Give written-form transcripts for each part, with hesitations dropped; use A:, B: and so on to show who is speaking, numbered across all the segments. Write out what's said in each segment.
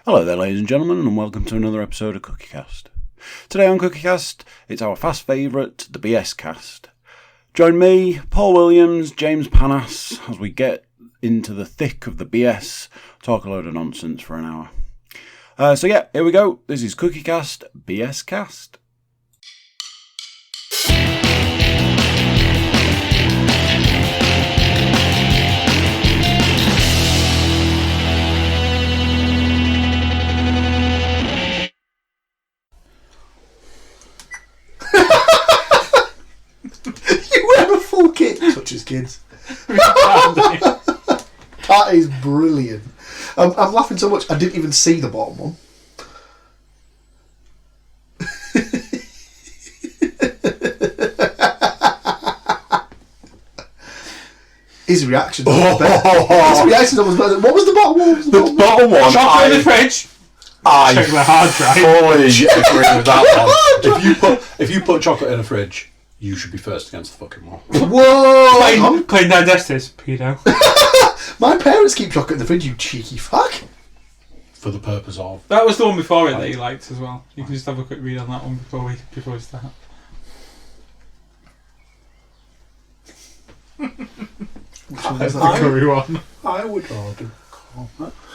A: Hello there, ladies and gentlemen, and welcome to another episode of Cookiecast. Today on Cookiecast, it's our fast favourite, the Bscast. Join me, Paul Williams, James Panas, as we get into the thick of the BS, talk a load of nonsense for an hour. Here we go. This is Cookiecast Bscast.
B: You wear a full kit, such as kids. That is brilliant. I'm laughing so much I didn't even see the bottom one. His reaction was better. His reaction was better. What was the bottom one?
C: The bottom one.
D: Chocolate in the fridge.
C: I
D: check the hard drive.
C: fully agree with that one. If you put chocolate in a fridge, you should be first against the fucking wall.
B: Whoa!
D: Playing down Destis, pedo.
B: My parents keep chocolate in the fridge, you cheeky fuck.
C: For the purpose of.
D: That was the one before it that you liked as well. You can just have a quick read on that one before we start.
B: Which one was
D: The
B: that?
D: curry one.
C: I would rather.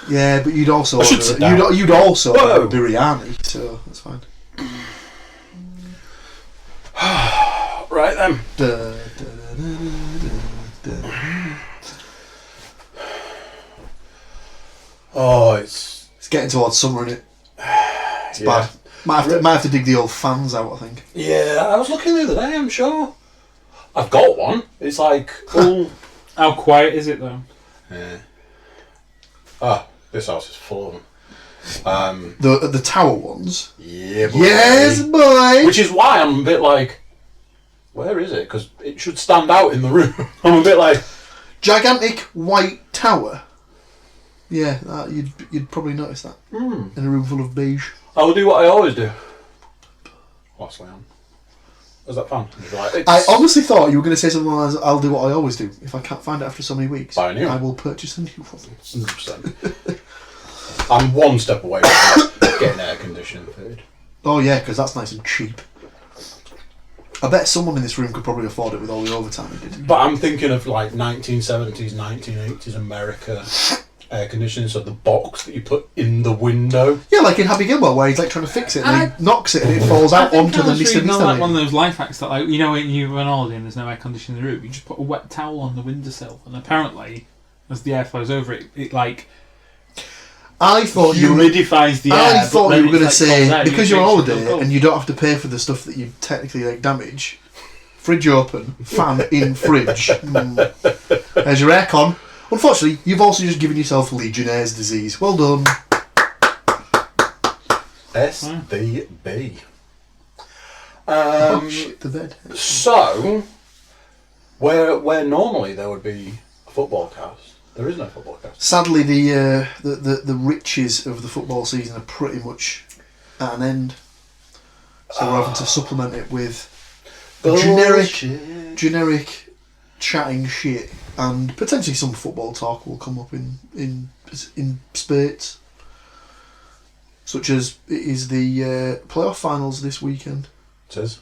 B: Yeah, but you'd also
C: I should
B: order,
C: sit down.
B: you'd also
C: Whoa.
B: order biryani, so that's fine.
C: Right then. Oh, it's
B: getting towards summer, isn't it? It's
C: yeah.
B: bad. Might have to dig the old fans out, I think.
C: Yeah, I was looking the other day, I'm sure. I've got one. It's like, oh.
D: How quiet is it though?
C: Yeah. Ah, this house is full of them.
B: The tower ones?
C: Yeah, boy.
B: Yes, boy!
C: Which is why I'm a bit like, where is it? Because it should stand out in the room. I'm a bit like...
B: Gigantic white tower. Yeah, you'd probably notice that. In a room full of beige.
C: I will do what I always do. Lastly, was that fun? Like,
B: I honestly thought you were going to say something like, I'll do what I always do. If I can't find it after so many weeks,
C: Buy a new one.
B: I will purchase a new one.
C: 100%. I'm one step away from getting air conditioning fitted.
B: Oh yeah, because that's nice and cheap. I bet someone in this room could probably afford it with all the overtime he did.
C: But I'm thinking of like 1970s, 1980s America air conditioning, so the box that you put in the window.
B: Yeah, like in Happy Gilmore where he's like trying to fix it and he knocks it and it falls out onto the Mr.
D: Like one of those life hacks that, like, you know, when you run holiday and there's no air conditioning in the room, you just put a wet towel on the windowsill, and apparently, as the air flows over it, it like
B: I thought
D: humidifies the air.
B: I thought you were going to say, because you're on holiday
D: cold.
B: and you don't have to pay for the stuff that you technically like damage. Fridge open, fan in fridge. There's your aircon. Unfortunately, you've also just given yourself Legionnaire's disease. Well done.
C: SDB.
B: Oh shit, the bed.
C: So, where normally there would be a football cast, there is no football cast.
B: Sadly, the riches of the football season are pretty much at an end. So we're having to supplement it with generic chatting shit, and potentially some football talk will come up in spurts. Such as it is the playoff finals this weekend.
C: It is.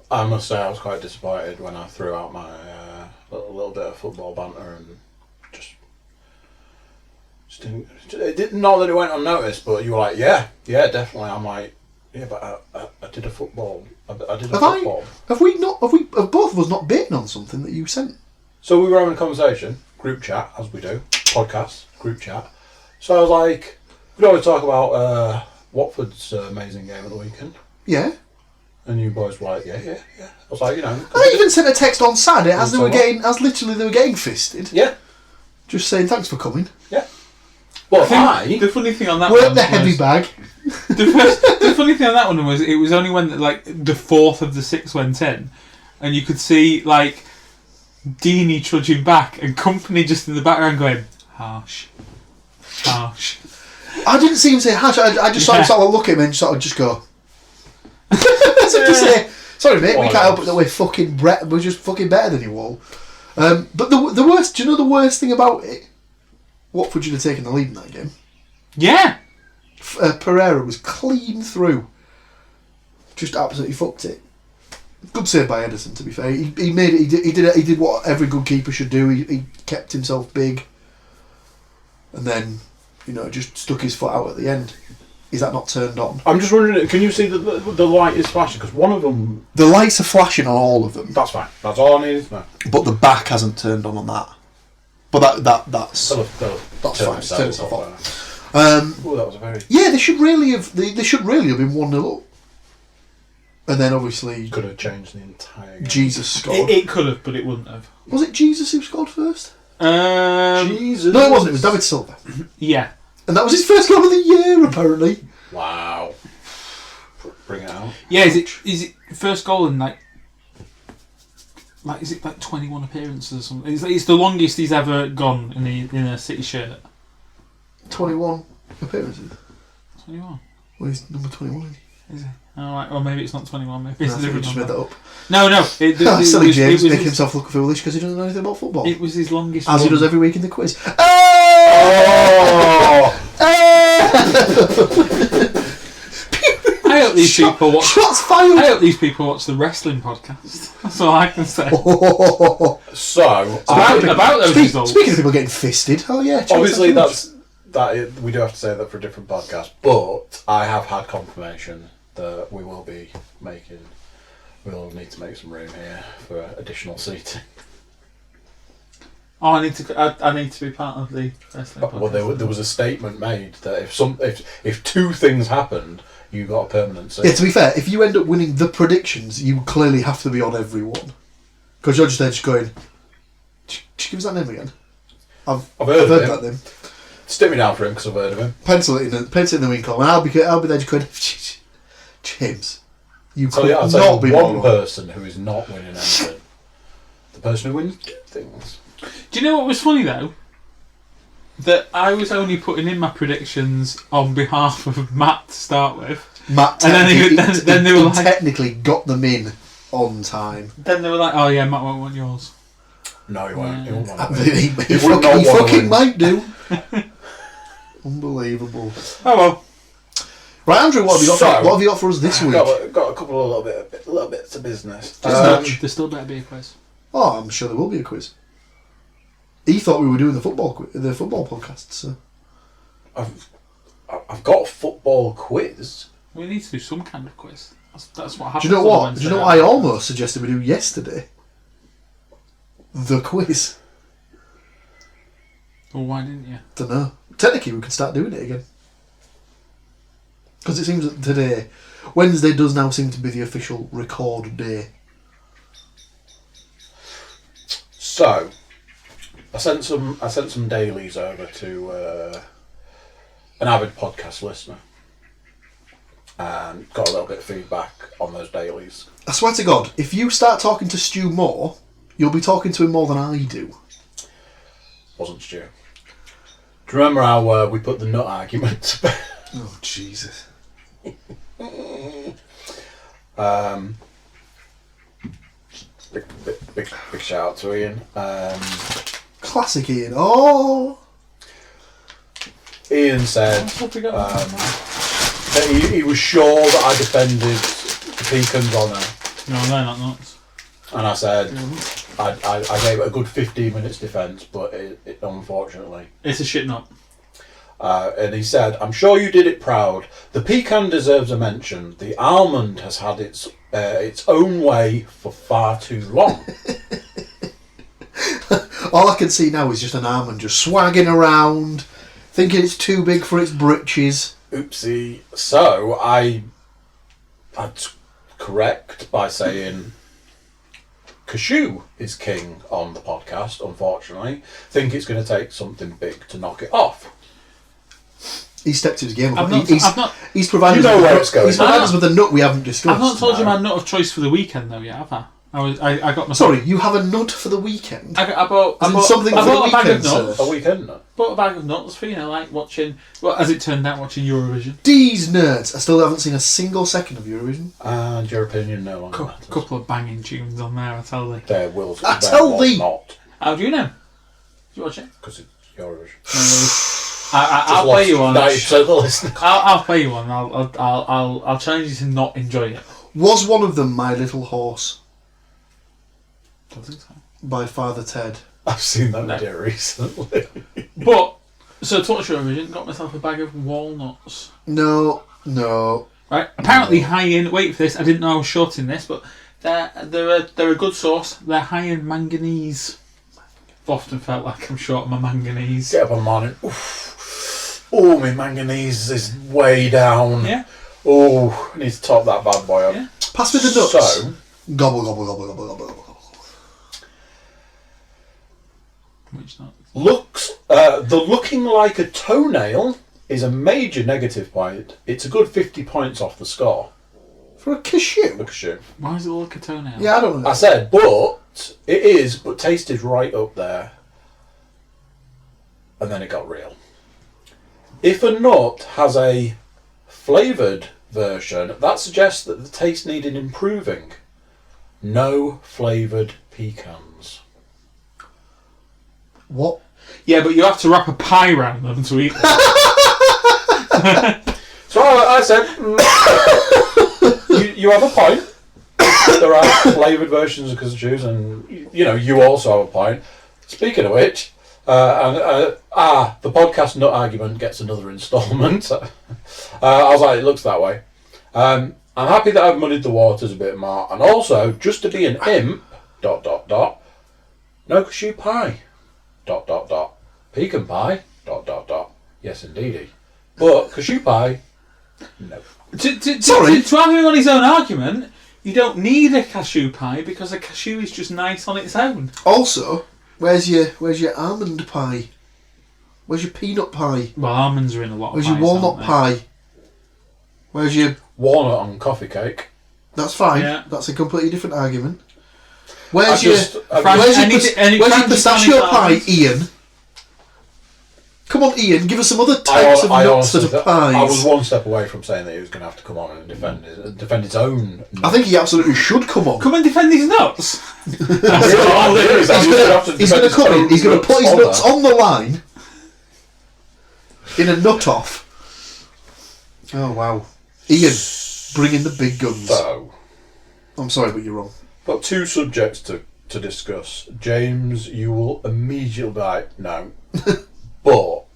C: I must say I was quite disappointed when I threw out my little bit of football banter and just didn't. It didn't know that it went unnoticed, but you were like, yeah, definitely. I'm like, yeah, but I did a football. I did a football.
B: Have both of us not bitten on something that you sent?
C: So we were having a conversation, group chat, as we do, podcast, group chat. So I was like, we always talk about Watford's amazing game of the weekend.
B: Yeah.
C: And you boys were like, yeah. I was like, you know.
B: I even sent a text on Saturday as they were getting fisted.
C: Yeah.
B: Just saying thanks for coming.
C: Yeah. Well,
D: the funny thing on that
B: work
D: one
B: the heavy bag.
D: The funny thing on that one was it was only when like the fourth of the six went in, and you could see like Deeney trudging back and company just in the background going harsh.
B: I didn't see him say harsh. I just saw him sort of look at him and sort of just go. As if to say, sorry mate, we can't help it that we're just fucking better than you all. But the worst, do you know the worst thing about it? Watford should have taken the lead in that game.
D: Yeah.
B: Pereira was clean through. Just absolutely fucked it. Good save by Edison, to be fair. He made it. He did what every good keeper should do. He kept himself big, and then, just stuck his foot out at the end. Is that not turned on?
C: I'm just wondering, can you see that the light is flashing? Because one of them...
B: The lights are flashing on all of them.
C: That's fine. That's all I needed to know.
B: But the back hasn't turned on that. But that's
C: They'll
B: fine.
C: turn
B: Turn itself off.
C: Oh, that was a very...
B: Yeah, they should really have been 1-0 up. And then obviously
C: Could have changed the entire game.
B: Jesus scored.
D: It could have, but it wouldn't have.
B: Was it Jesus who scored first?
C: Jesus.
B: No, it wasn't. It was David Silva.
D: Yeah.
B: And that was his first goal of the year, apparently.
C: Wow. Bring it out.
D: Yeah, is it first goal in is it 21 appearances or something? It's the longest he's ever gone in a City shirt.
B: 21 appearances.
D: 21.
B: Well, he's number 21, isn't he?
D: Is it? Oh, right. Or maybe it's not 21. Maybe it's
B: I
D: a
B: think
D: different
B: just made
D: number.
B: that up.
D: No.
B: Silly James making himself look foolish because he doesn't know anything about football.
D: It was his longest.
B: As he
D: run.
B: does every week in the quiz.
D: I hope these people watch.
B: Shots fired!
D: I hope these people watch the wrestling podcast. That's all I can say.
C: So,
D: About those results.
B: Speaking of people getting fisted, oh yeah.
C: obviously we do have to say that for a different podcast, but I have had confirmation that we'll need to make some room here for additional seating.
D: Oh, I need to be part of the wrestling podcast.
C: Well, there was a statement made that if two things happened, you got a permanent seat.
B: Yeah, to be fair, if you end up winning the predictions, you clearly have to be on every one. Because you're just there just going, give us that name again. I've heard that name.
C: Stick me down for him because I've heard of him.
B: Pencil it in the wing column, and I'll be there just going, James, you could
C: I'll
B: not
C: tell
B: be
C: you one
B: wrong.
C: person who is not winning anything. The person who wins two things.
D: Do you know what was funny though? That I was only putting in my predictions on behalf of Matt to start with.
B: Matt
D: And then they were like-
B: technically got them in on time.
D: Then they were like, "Oh yeah, Matt won't want yours."
C: No, he won't. He won't want to
B: He
C: win. He would not want to
B: fucking
C: win.
B: might do. Unbelievable.
D: Oh well.
B: Right, Andrew, what have you got for us this week?
C: Got a couple of little bits of business.
D: There still better be a quiz.
B: Oh, I'm sure there will be a quiz. He thought we were doing the football podcast, so.
C: I've got a football quiz.
D: We need to do some kind of quiz. That's what happens.
B: Do you know
D: on
B: what?
D: Wednesday
B: Do you know what I almost suggested we do yesterday? The quiz.
D: Well, why didn't you?
B: Don't know. Technically, we could start doing it again. Because it seems that today, Wednesday does now seem to be the official record day.
C: So, I sent some dailies over to an avid podcast listener, and got a little bit of feedback on those dailies.
B: I swear to God, if you start talking to Stu more, you'll be talking to him more than I do.
C: Wasn't Stu? Do you remember how we put the nut argument to bed?
B: Oh, Jesus.
C: Big shout out to Ian.
B: Classic Ian. Oh!
C: Ian said that he was sure that I defended the Pecans honour.
D: No, they're not nuts.
C: And I said I gave it a good 15 minutes defence, but it unfortunately.
D: It's a shit nut.
C: And he said, I'm sure you did it proud. The pecan deserves a mention. The almond has had its own way for far too long.
B: All I can see now is just an almond just swagging around, thinking it's too big for its britches.
C: Oopsie. So I'd correct by saying cashew is king on the podcast, unfortunately. Think it's going to take something big to knock it off.
B: He stepped to his game.
D: He's
B: provided
C: You know where it's going.
B: He's provided us with a nut we haven't discussed.
D: I've not told you my nut of choice for the weekend though yet, have I? I got my.
B: Sorry, you have a nut for the weekend?
D: I bought a bag of nuts.
C: A weekend nut.
D: Bought a bag of nuts for, like watching. Well, as it turned out, watching Eurovision.
B: These nerds. I still haven't seen a single second of Eurovision.
C: And your opinion no longer matters.
D: Couple of banging tunes on there, I tell thee.
C: There will
B: I tell thee.
C: not.
D: How do you know? Did you watch it?
C: Because it's Eurovision.
D: I'll play you one.
C: 90% of the listeners.
D: I'll play you one. I'll challenge you to not enjoy it.
B: Was one of them My Little Horse
D: Don't think so.
B: by Father Ted?
C: I've seen that video recently.
D: But so to watch Eurovision, got myself a bag of walnuts.
B: No.
D: Right. Apparently high in. Wait for this. I didn't know I was shorting this, but they're a good source. They're high in manganese. I've often felt like I'm short on my manganese.
C: Get up on the morning. Oof. Oh, my manganese is way down.
D: Yeah.
C: Oh, I need to top that bad boy up.
D: Yeah.
B: Pass me the nuts.
C: So,
B: Gobble, gobble, gobble, gobble, gobble, gobble.
D: Which not?
C: the looking like a toenail is a major negative point. It's a good 50 points off the score.
B: For a cashew?
C: Look at you.
D: Why does it look like a toenail?
B: Yeah, I don't know.
C: I said, but it is, but taste is right up there. And then it got real. If a nut has a flavoured version, that suggests that the taste needed improving. No flavoured pecans.
B: What?
D: Yeah, but you have to wrap a pie around them to eat them.
C: So I said, you have a point. There are flavoured versions of cashews, and you also have a point. Speaking of which, the podcast nut argument gets another instalment. I was like, it looks that way. I'm happy that I've muddied the waters a bit more, and also just to be an imp. ... No cashew pie. ... Pecan pie. ... Yes, indeedy. But cashew pie. No.
B: Sorry.
D: To have him on his own argument, you don't need a cashew pie because a cashew is just nice on its own.
B: Also, where's your almond pie? Where's your peanut pie?
D: Well, almonds are in a lot of
B: Where's
D: pies,
B: your walnut
D: aren't they?
B: pie? Where's your...
C: Walnut on coffee cake.
B: That's fine.
D: Yeah.
B: That's a completely different argument.
C: I
B: Where's your pistachio pie, Ian? Come on, Ian, give us some other types of nuts that are pies.
C: I was one step away from saying that he was going to have to come on and defend his own nuts.
B: I think he absolutely should come on.
D: Come and defend these nuts.
C: That's all it is.
B: He's going to come in, he's going to put his nuts on the line in a nut off. Oh, wow. Ian, bring in the big guns.
C: So,
B: I'm sorry, but you're wrong.
C: got two subjects to discuss. James, you will immediately be like, no. But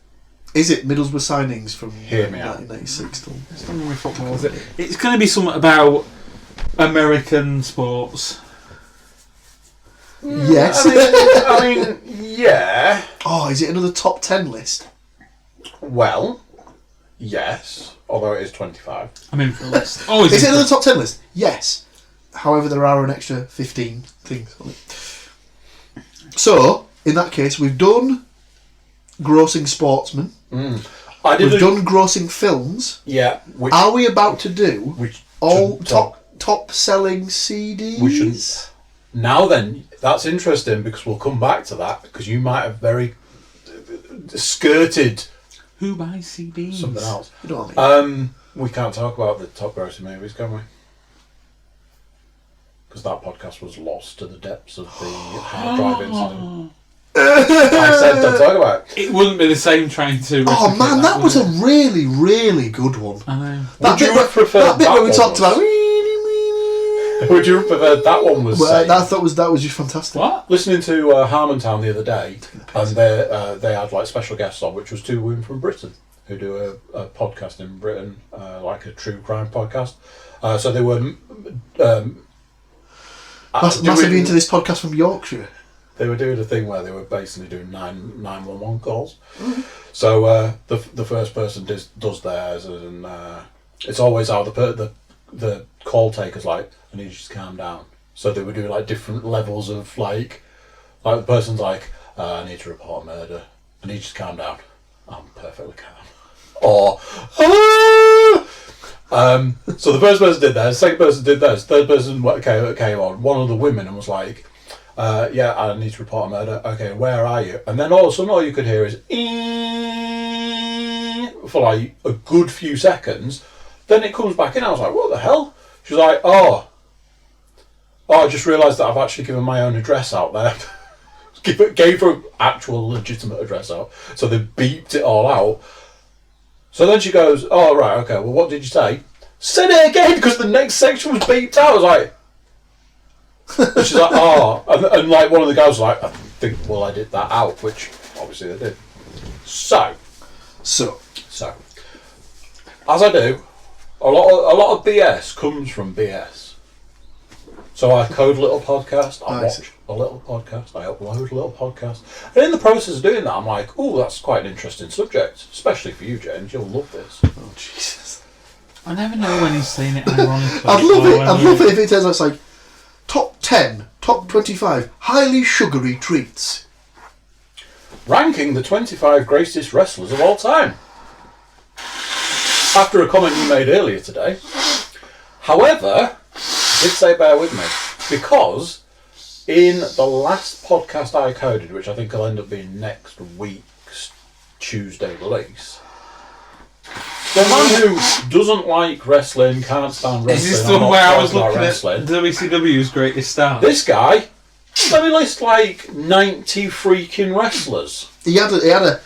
B: is it Middlesbrough signings from
C: Hear me out.
B: 1996?
D: It's not really football, is it? It's going to be something about American sports.
B: Yes.
C: I mean, yeah.
B: Oh, is it another top 10 list?
C: Well, yes. Although it is 25.
D: I'm in for a list. Always
B: Is
D: in
B: it
D: for
B: another top 10 list? Yes. However, there are an extra 15 things on it. So, in that case, we've done grossing sportsmen.
C: We've
B: done grossing films.
C: Yeah.
B: Are we about to do all
C: top
B: top selling CDs?
C: We shouldn't. Now then, that's interesting because we'll come back to that because you might have very skirted
D: Who buys CDs?
C: something else.
B: You know what I mean?
C: We can't talk about the top grossing movies, can we? Because that podcast was lost to the depths of the hard drive incident. I said don't talk about it.
D: It wouldn't be the same trying to.
B: Oh man, that was
D: would
B: a really, really good one.
D: I know.
C: Would you have preferred
B: that bit
C: that
B: where we
C: one
B: talked
C: was?
B: about.
C: Would you have preferred that one was
B: Well,
C: sane?
B: I thought that was just fantastic.
D: What?
C: Listening to Harmontown the other day, and they had like special guests on, which was two women from Britain who do a podcast in Britain, like a true crime podcast. So they were
B: Massively into this podcast from Yorkshire.
C: They were doing a thing where they were basically doing 911 calls. Mm-hmm. So the first person does theirs, and it's always how the call taker's like, I need you to calm down. So they were doing like different levels of like the person's like, I need to report a murder. I need you to calm down. I'm perfectly calm. Or so the first person did theirs, second person did theirs, third person came on, one of the women, and was like, yeah, I need to report a murder. Okay, where are you? And then all of a sudden all you could hear is for like a good few seconds. Then it comes back in. I was like, what the hell? She's like, oh, I just realised that I've actually given my own address out there. gave her an actual legitimate address out. So they beeped it all out. So then she goes, "Oh, right, okay, well, what did you say?" Said it again, because the next section was beeped out. I was like... And she's like, "Oh." And like, one of the guys was like, "I think we'll edit that out," which obviously they did. So, as I do, a lot of BS comes from BS. So I code a little podcast, I watch a little podcast, I upload a little podcast, and in the process of doing that, I'm like, "Oh, that's quite an interesting subject, especially for you, James. You'll love this."
B: Oh Jesus!
D: I never know when he's saying it ironically.
B: I'd love it if it says like top 10, top 25 highly sugary treats.
C: Ranking the 25 greatest wrestlers of all time. After a comment you made earlier today. However, I did say bear with me, because in the last podcast I coded, which I think will end up being next week's Tuesday release, the man who doesn't like wrestling, can't stand wrestling,
D: is this the one where I was looking
C: wrestling,
D: at WCW's greatest stars?
C: This guy, let me list like 90 freaking wrestlers.
B: He had a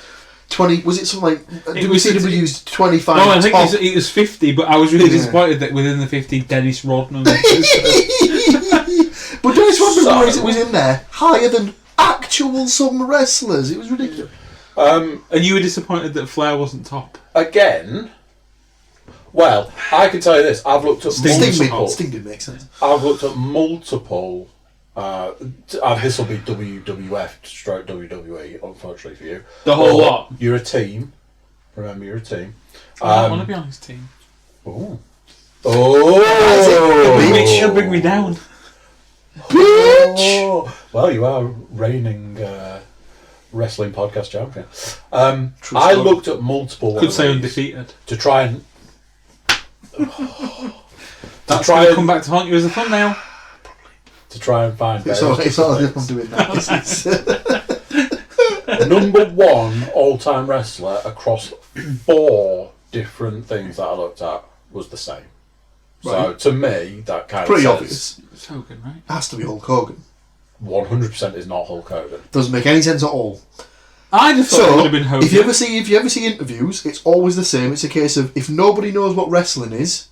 B: 20. Was it something like WCW's 25?
D: No, I think it was 50, but I was really disappointed that within the 50, Dennis Rodman.
B: But Dennis Rodman was in there higher than actual some wrestlers. It was ridiculous.
D: And you were disappointed that Flair wasn't top.
C: Again, well, I can tell you this. I've looked at multiple.
B: Sting did make sense.
C: I've looked at multiple. This will be WWF stroke WWE, unfortunately for you.
D: The whole lot.
C: You're a team. Remember, you're a team.
D: I don't want to be on his team.
C: Oh.
D: She'll bring me down.
C: Bitch! Well, you are reigning wrestling podcast champion. I looked at multiple.
D: Could say undefeated.
C: To try and.
D: That's try and come back to haunt you as a thumbnail.
C: To try and find.
B: It's not as if I'm doing that.
C: Number one all-time wrestler across 4 different things that I looked at was the same. So to me, that kind
B: pretty
C: of
B: obvious.
D: It's Hogan, right?
B: It has to be Hulk Hogan.
C: 100% is not Hulk Hogan.
B: Doesn't make any sense at all.
D: I just thought it would have been Hogan.
B: If you ever see interviews, it's always the same. It's a case of if nobody knows what wrestling is,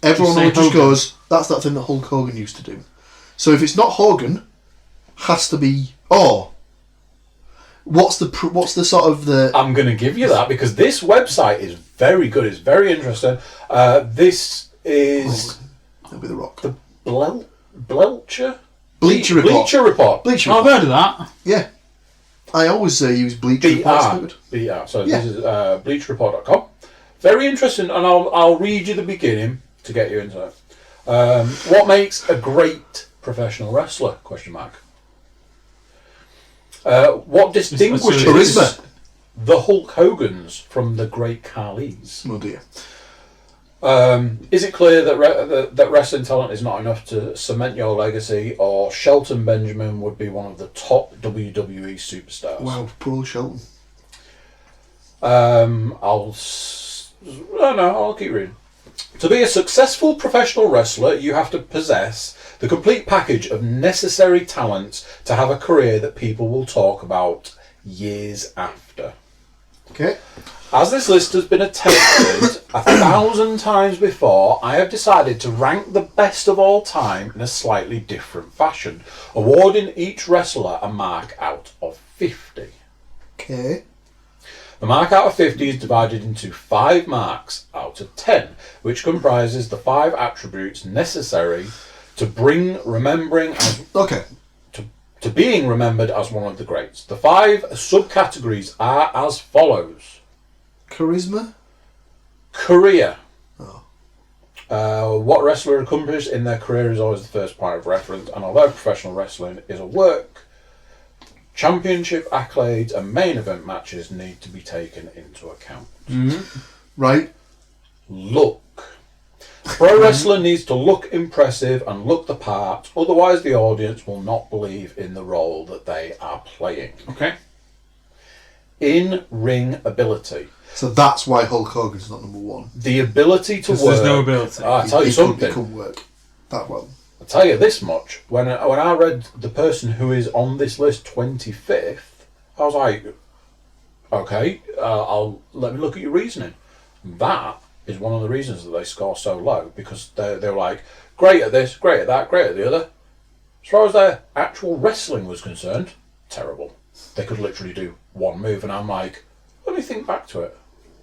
B: everyone just goes, "That's that thing that Hulk Hogan used to do." So if it's not Hogan, has to be what's the sort of the?
C: I'm going to give you that because this website is very good. It's very interesting. This is
B: That'll be the Rock.
C: The Bleacher
B: Report.
C: Bleacher
D: I've heard of that.
B: Yeah, I always use Bleacher Report.
C: BR. So this is bleacherreport.com. Very interesting, and I'll read you the beginning to get you into it. What makes a great professional wrestler? Question mark. What distinguishes
B: charisma?
C: The Hulk Hogans from the great Khali's?
B: Oh dear.
C: Is it clear that wrestling talent is not enough to cement your legacy, or Shelton Benjamin would be one of the top WWE superstars?
B: Wow, poor Shelton.
C: I'll keep reading. To be a successful professional wrestler, you have to possess the complete package of necessary talents to have a career that people will talk about years after.
B: Okay.
C: As this list has been attempted 1,000 times before, I have decided to rank the best of all time in a slightly different fashion, awarding each wrestler a mark out of 50.
B: Okay.
C: The mark out of 50 is divided into 5 marks out of 10, which comprises the 5 attributes necessary to being remembered as one of the greats. The 5 subcategories are as follows.
B: Charisma?
C: Career. What wrestler accomplished in their career is always the first point of reference, and although professional wrestling is a work, championship accolades and main event matches need to be taken into account.
B: Mm-hmm. Right.
C: Look. Pro wrestler needs to look impressive and look the part, otherwise the audience will not believe in the role that they are playing.
D: Okay.
C: In-ring ability.
B: So that's why Hulk Hogan's not number 1.
C: The ability to work.
D: There's no ability.
C: I'll tell you something.
B: He couldn't work that well.
C: I'll I'll tell you this much. When I read the person who is on this list 25th, I was like, okay, let me look at your reasoning. That is one of the reasons that they score so low, because they were like, great at this, great at that, great at the other. As far as their actual wrestling was concerned, terrible. They could literally do one move, and I'm like, let me think back to it.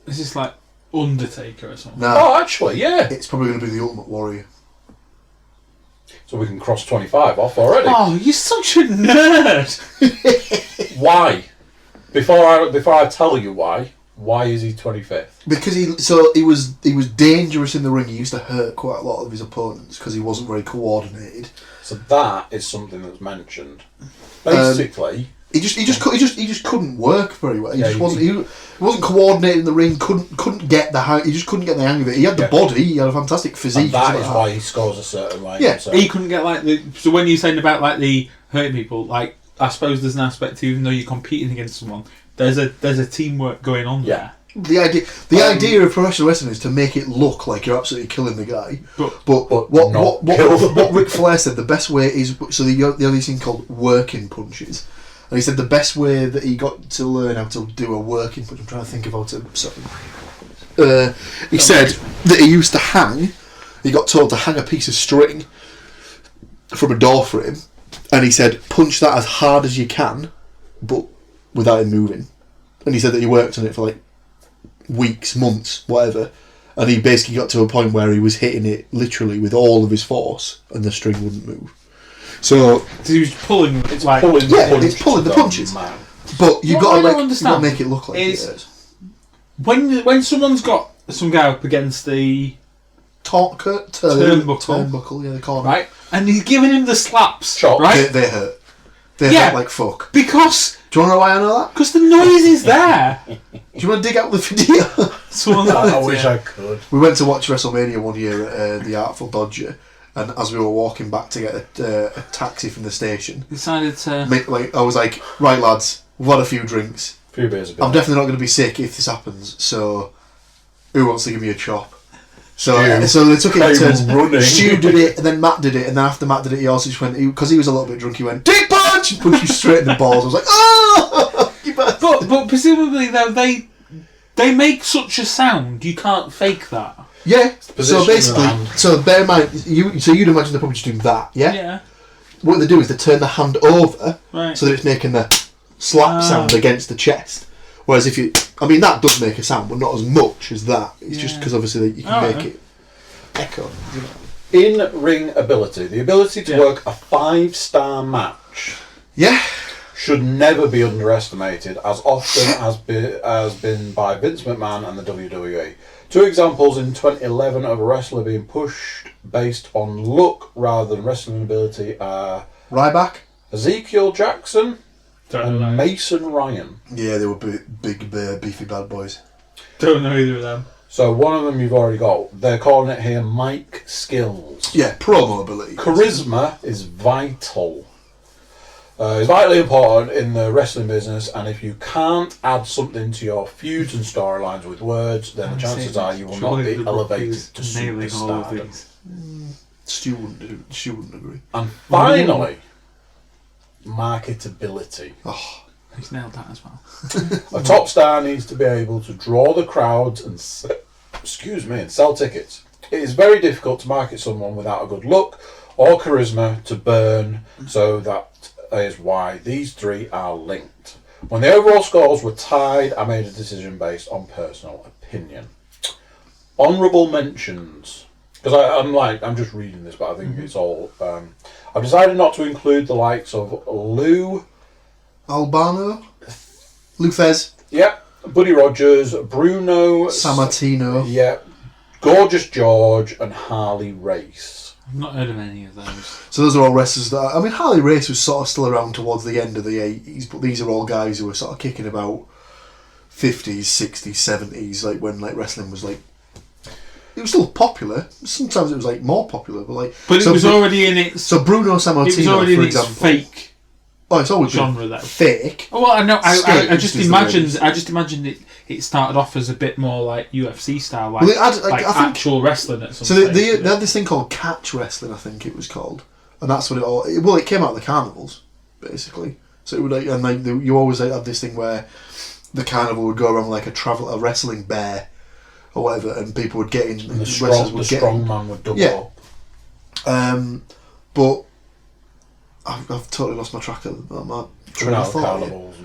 D: Is this like Undertaker or something?
B: No,
C: Oh, actually, yeah.
B: it's probably going to be the Ultimate Warrior.
C: So we can cross 25 off already.
D: Oh, you're such a nerd!
C: Why? Before I tell you why is he 25th?
B: Because he was dangerous in the ring. He used to hurt quite a lot of his opponents because he wasn't very coordinated.
C: So that is something that's mentioned. Basically,
B: He just couldn't work very well. He
C: Yeah,
B: just wasn't. He wasn't coordinated in the ring. Couldn't get the hang. He just couldn't get the hang of it. He had the body. He had a fantastic physique.
C: and that
B: and
C: is
B: stuff
C: why
B: like
C: he scores a certain way.
B: Yeah.
C: So,
D: He couldn't get like the. So when you're saying about like the hurting people, like I suppose there's an aspect to, even though you're competing against someone, there's a teamwork going on
C: Yeah.
D: there.
B: The idea of professional wrestling is to make it look like you're absolutely killing the guy.
D: But
B: What Ric Flair said, the best way is, so they have this thing called working punches, and he said the best way that he got to learn how to do a working punch, I'm trying to think of how to. He said that he used to hang. He got told to hang a piece of string from a door frame, and he said punch that as hard as you can, but without it moving. And he said that he worked on it for like weeks, months, whatever, and he basically got to a point where he was hitting it literally with all of his force, and the string wouldn't move. So
D: he was pulling,
C: it's
D: like,
C: pulling
B: it's pulling the punches.
C: Man.
B: But you
D: What
B: got
D: I
B: to
D: don't understand
B: make it look like
D: is-
B: it is.
D: when someone's got some guy up against the
B: Turnbuckle, yeah, the corner.
D: right, and he's giving him the slaps,
C: Chops.
D: right?
B: They hurt. They
D: Yeah.
B: hurt like fuck.
D: Because
B: Do you want to know why I know that?
D: the noise is there.
B: Do you want to dig out the video?
D: Someone
C: I wish I could.
B: We went to watch WrestleMania one year at the Artful Dodger, and as we were walking back to get a taxi from the station,
D: decided to.
B: I was like, right lads, we've had a few drinks.
C: A few beers a bit.
B: I'm definitely not going to be sick if this happens, so who wants to give me a chop? So they took it in turns.
C: running.
B: Stu did it, and then Matt did it, and then after Matt did it, he also just went, because he was a little bit drunk, he went, dick punch! And punched you straight in the balls. I was like, oh! You bastard.
D: But presumably though they make such a sound, you can't fake that.
B: Yeah, so
C: position of
B: basically,
C: the hand.
B: so bear in mind, you'd imagine they're probably just doing that, yeah?
D: Yeah.
B: What they do is they turn the hand over,
D: Right.
B: so that it's making the slap sound against the chest. Whereas if that does make a sound, but not as much as that. It's just because obviously you can make it echo.
C: In-ring ability. The ability to work a 5-star match
B: Yeah.
C: should never be underestimated, as often has been by Vince McMahon and the WWE. Two examples in 2011 of a wrestler being pushed based on look rather than wrestling ability are
B: Ryback?
C: Ezekiel Jackson
D: Don't know.
C: and Mason Ryan.
B: Yeah, they were big beefy bad boys.
D: Don't know either of them.
C: So one of them you've already got. They're calling it here mic skills.
B: Yeah, promo ability.
C: Charisma is vital. It's vitally important in the wrestling business, and if you can't add something to your feuds and storylines with words, then the chances are you will not be elevated to
D: nailing all of
C: superstardom.
D: these.
B: Stu wouldn't agree.
C: And finally, marketability.
B: Oh,
D: He's nailed that as well.
C: A top star needs to be able to draw the crowds and sell tickets. It is very difficult to market someone without a good look or charisma to burn, so that is why these three are linked. When the overall scores were tied, I made a decision based on personal opinion. Honourable mentions. Because I'm just reading this, but I think it's all... I've decided not to include the likes of Lou...
B: Albano? Lufez?
C: Yep. Buddy Rogers, Bruno...
B: Sammartino?
C: Yep. Gorgeous George and Harley Race.
D: I've not heard of any of those.
B: So those are all wrestlers that... Harley Race was sort of still around towards the end of the 80s, but these are all guys who were sort of kicking about 50s, 60s, 70s, like when wrestling was like... It was still popular. Sometimes it was more popular, but
D: it was already in its...
B: So Bruno Sammartino,
D: it was already
B: for
D: in its
B: example...
D: fake
B: Oh, it's always
D: genre
B: been
D: though.
B: fake.
D: Oh, well, I know. I just
B: is the
D: imagined.
B: way
D: I just imagined it started off as a bit more like UFC style,
B: Well, it had,
D: like
B: I think,
D: actual wrestling at some
B: so
D: stage.
B: they had this thing called catch wrestling, I think it was called, and that's what it all. Well, it came out of the carnivals, basically. So it would like, and like you always had this thing where the carnival would go around with like a wrestling bear or whatever, and people would get in.
C: And the strong man would double up.
B: But I've totally lost my track of my train of thought.
C: Carnivals.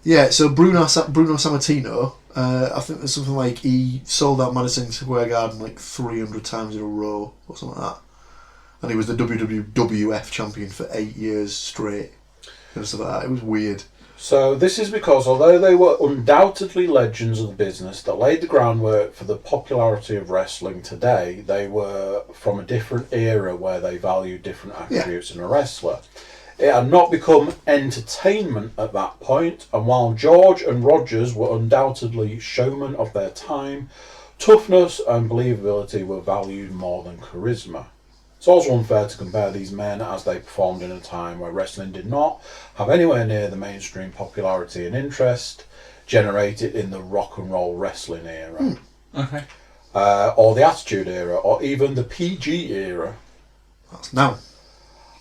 B: Yeah, so Bruno Sammartino, I think there's something like he sold out Madison Square Garden like 300 times in a row or something like that, and he was the WWF champion for 8 years straight and stuff like that. It was weird.
C: So this is because although they were undoubtedly legends of the business that laid the groundwork for the popularity of wrestling today, they were from a different era where they valued different attributes in a wrestler. It had not become entertainment at that point, and while George and Rogers were undoubtedly showmen of their time, toughness and believability were valued more than charisma. It's also unfair to compare these men as they performed in a time where wrestling did not have anywhere near the mainstream popularity and interest generated in the rock and roll wrestling era.
D: Okay.
C: Or the Attitude Era, or even the PG era.
B: That's now.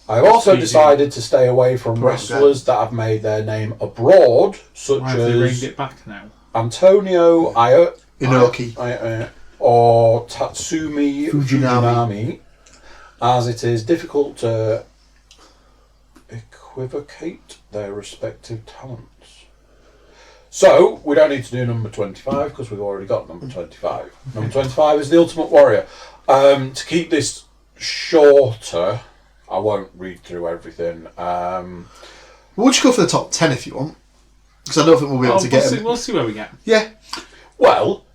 C: I've also decided to stay away from wrestlers that have made their name abroad, such
D: Why have they
C: as
D: ringed it back now?
C: Antonio
B: Inoki
C: or Tatsumi Fujinami, as it is difficult to equivocate their respective talents. So, we don't need to do number 25 because we've already got number 25. Number 25 is The Ultimate Warrior. To keep this shorter, I won't read through everything.
B: We'll just go for the top 10 if you want, because I don't think we'll be able to get them.
D: We'll see where we get.
B: Yeah.
C: Well,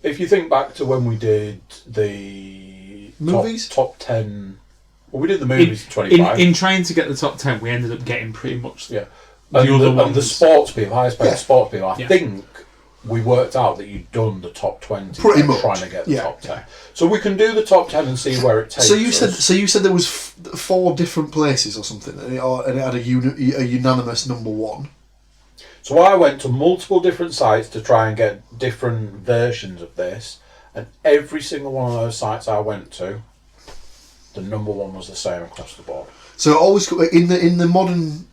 C: if you think back to when we did the
B: movies?
C: top 10... Well, we did the movies 25.
D: In trying to get the top 10, we ended up getting pretty much
C: the
D: other ones.
C: And the sports people, highest paid sports people, I think we worked out that you'd done the top 20
B: pretty much
C: trying to get the top 10. So we can do the top 10 and see where it takes us.
B: So you said there was 4 different places or something, and it had a unanimous number 1.
C: So I went to multiple different sites to try and get different versions of this, and every single one of those sites I went to, the number 1 was the same across the board.
B: So it always in the modern